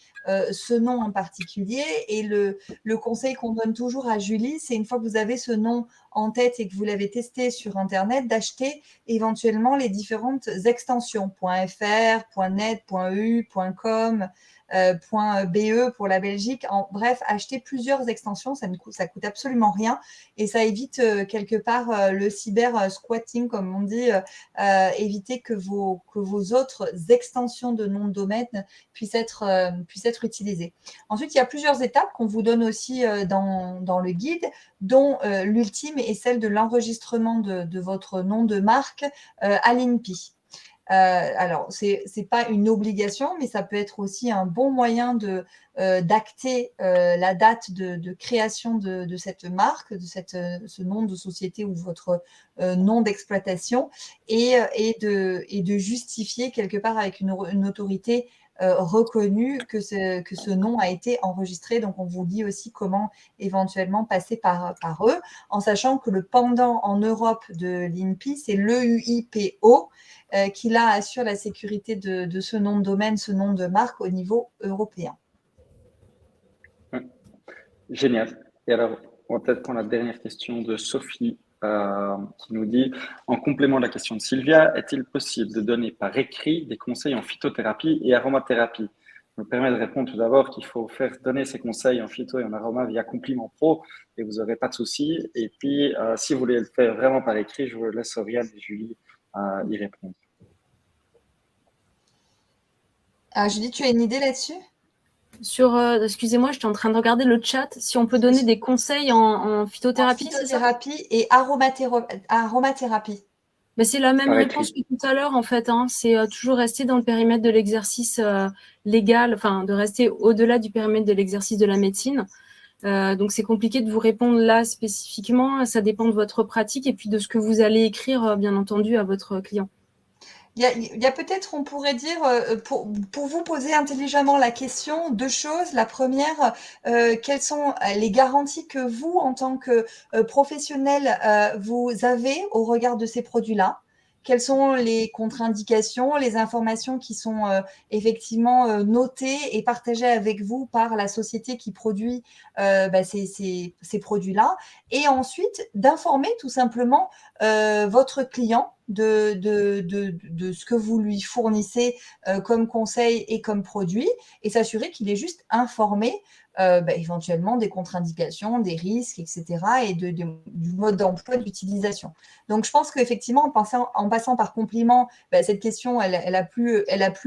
ce nom en particulier. Et le conseil qu'on donne toujours à Julie, c'est une fois que vous avez ce nom en tête et que vous l'avez testé sur Internet, d'acheter éventuellement les différentes extensions .fr, .net, .eu, .com, .be pour la Belgique. Bref, acheter plusieurs extensions, ça coûte absolument rien et ça évite quelque part le cyber squatting, comme on dit, éviter que vos autres extensions de nom de domaine puissent être utilisées. Ensuite, il y a plusieurs étapes qu'on vous donne aussi dans le guide, dont l'ultime est celle de l'enregistrement de votre nom de marque à l'INPI. Alors, c'est pas une obligation, mais ça peut être aussi un bon moyen d'acter la date de création de cette marque, ce nom de société ou votre nom d'exploitation et de justifier quelque part avec une autorité reconnue que ce nom a été enregistré. Donc, on vous dit aussi comment éventuellement passer par eux, en sachant que le pendant en Europe de l'INPI, c'est l'EUIPO, qui là assure la sécurité de ce nom de domaine, ce nom de marque au niveau européen. Génial. Et alors, on va peut-être prendre la dernière question de Sophie qui nous dit, en complément de la question de Sylvia, est-il possible de donner par écrit des conseils en phytothérapie et aromathérapie? Je me permets de répondre tout d'abord qu'il faut faire donner ces conseils en phyto et en aroma via Compliment Pro et vous n'aurez pas de soucis. Et puis, si vous voulez le faire vraiment par écrit, je vous laisse Oriane et Julie y répondre. Julie, tu as une idée là-dessus? Excusez-moi, j'étais en train de regarder le chat. Si on peut donner des conseils en phytothérapie, en phytothérapie et aromathérapie. Mais c'est la même Par réponse écrit. que tout à l'heure, en fait. C'est toujours rester dans le périmètre de l'exercice légal, enfin, de rester au-delà du périmètre de l'exercice de la médecine. Donc, c'est compliqué de vous répondre là spécifiquement. Ça dépend de votre pratique et puis de ce que vous allez écrire, bien entendu, à votre client. Il y a peut-être, on pourrait dire, pour vous poser intelligemment la question, deux choses. La première, quelles sont les garanties que vous, en tant que professionnel, vous avez au regard de ces produits-là? Quelles sont les contre-indications, les informations qui sont effectivement notées et partagées avec vous par la société qui produit ces produits-là? Et ensuite, d'informer tout simplement votre client de ce que vous lui fournissez comme conseil et comme produit et s'assurer qu'il est juste informé éventuellement des contre-indications, des risques, etc. et du mode d'emploi d'utilisation. Donc, je pense qu'effectivement, en passant par compliment, cette question, elle a plus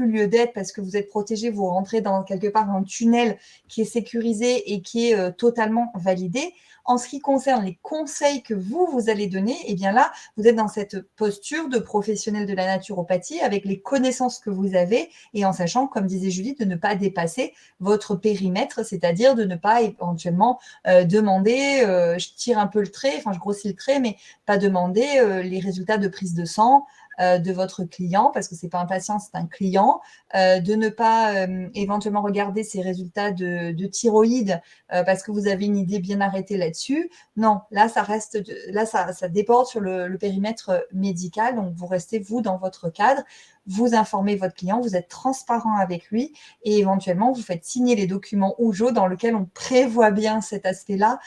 lieu d'être parce que vous êtes protégé, vous rentrez dans quelque part un tunnel qui est sécurisé et qui est totalement validé. En ce qui concerne les conseils que vous allez donner, eh bien là, vous êtes dans cette posture de professionnel de la naturopathie avec les connaissances que vous avez et en sachant, comme disait Julie, de ne pas dépasser votre périmètre, c'est-à-dire de ne pas éventuellement demander, je tire un peu le trait, enfin je grossis le trait, mais pas demander les résultats de prise de sang de votre client, parce que ce n'est pas un patient, c'est un client, de ne pas éventuellement regarder ses résultats de thyroïde parce que vous avez une idée bien arrêtée là-dessus. Non, là, ça déborde sur le périmètre médical, donc vous restez, vous, dans votre cadre, vous informez votre client, vous êtes transparent avec lui et éventuellement, vous faites signer les documents UJO dans lesquels on prévoit bien cet aspect-là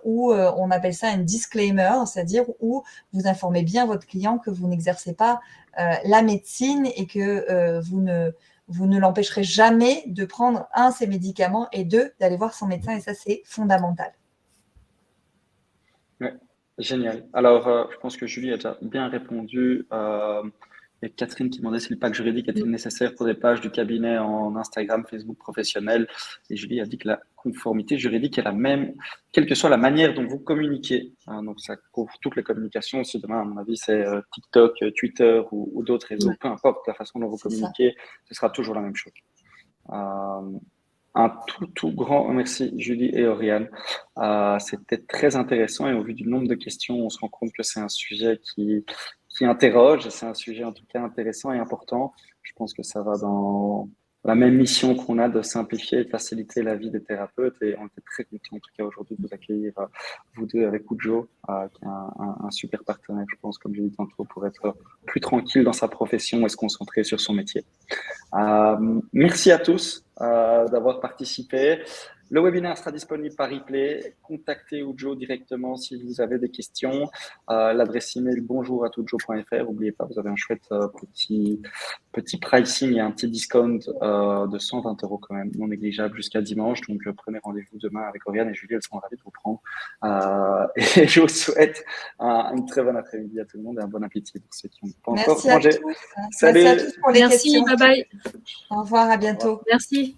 où on appelle ça un disclaimer, c'est-à-dire où vous informez bien votre client que vous n'exercez pas la médecine et que vous ne l'empêcherez jamais de prendre, un, ses médicaments et deux, d'aller voir son médecin et ça, c'est fondamental. Ouais, génial. Alors, je pense que Julie a déjà bien répondu. Il y a Catherine qui demandait si le pack juridique est-il nécessaire pour des pages du cabinet en Instagram, Facebook professionnel. Et Julie a dit que la conformité juridique est la même, quelle que soit la manière dont vous communiquez. Donc, ça couvre toutes les communications. Si demain, à mon avis, c'est TikTok, Twitter ou d'autres réseaux, peu importe la façon dont vous communiquez, ce sera toujours la même chose. Un tout grand merci Julie et Oriane. C'était très intéressant et au vu du nombre de questions, on se rend compte que c'est un sujet qui interroge et c'est un sujet en tout cas intéressant et important. Je pense que ça va dans la même mission qu'on a de simplifier et de faciliter la vie des thérapeutes et on était très contents en tout cas aujourd'hui de vous accueillir vous deux avec Ujo, qui est un super partenaire, je pense, comme j'ai dit tantôt, pour être plus tranquille dans sa profession et se concentrer sur son métier. Merci à tous d'avoir participé. Le webinaire sera disponible par replay. Contactez Ujo directement si vous avez des questions. L'adresse email bonjour@ujo.fr. N'oubliez pas, vous avez un chouette petit pricing et un petit discount de 120 € quand même, non négligeable jusqu'à dimanche. Donc, prenez rendez-vous demain avec Oriane et Julie. Elles seront ravies de vous prendre. Et je vous souhaite une très bonne après-midi à tout le monde et un bon appétit pour ceux qui n'ont pas encore mangé. Merci à tous. Salut. Merci à tous pour les questions. Merci, bye bye. Au revoir, à bientôt. Merci.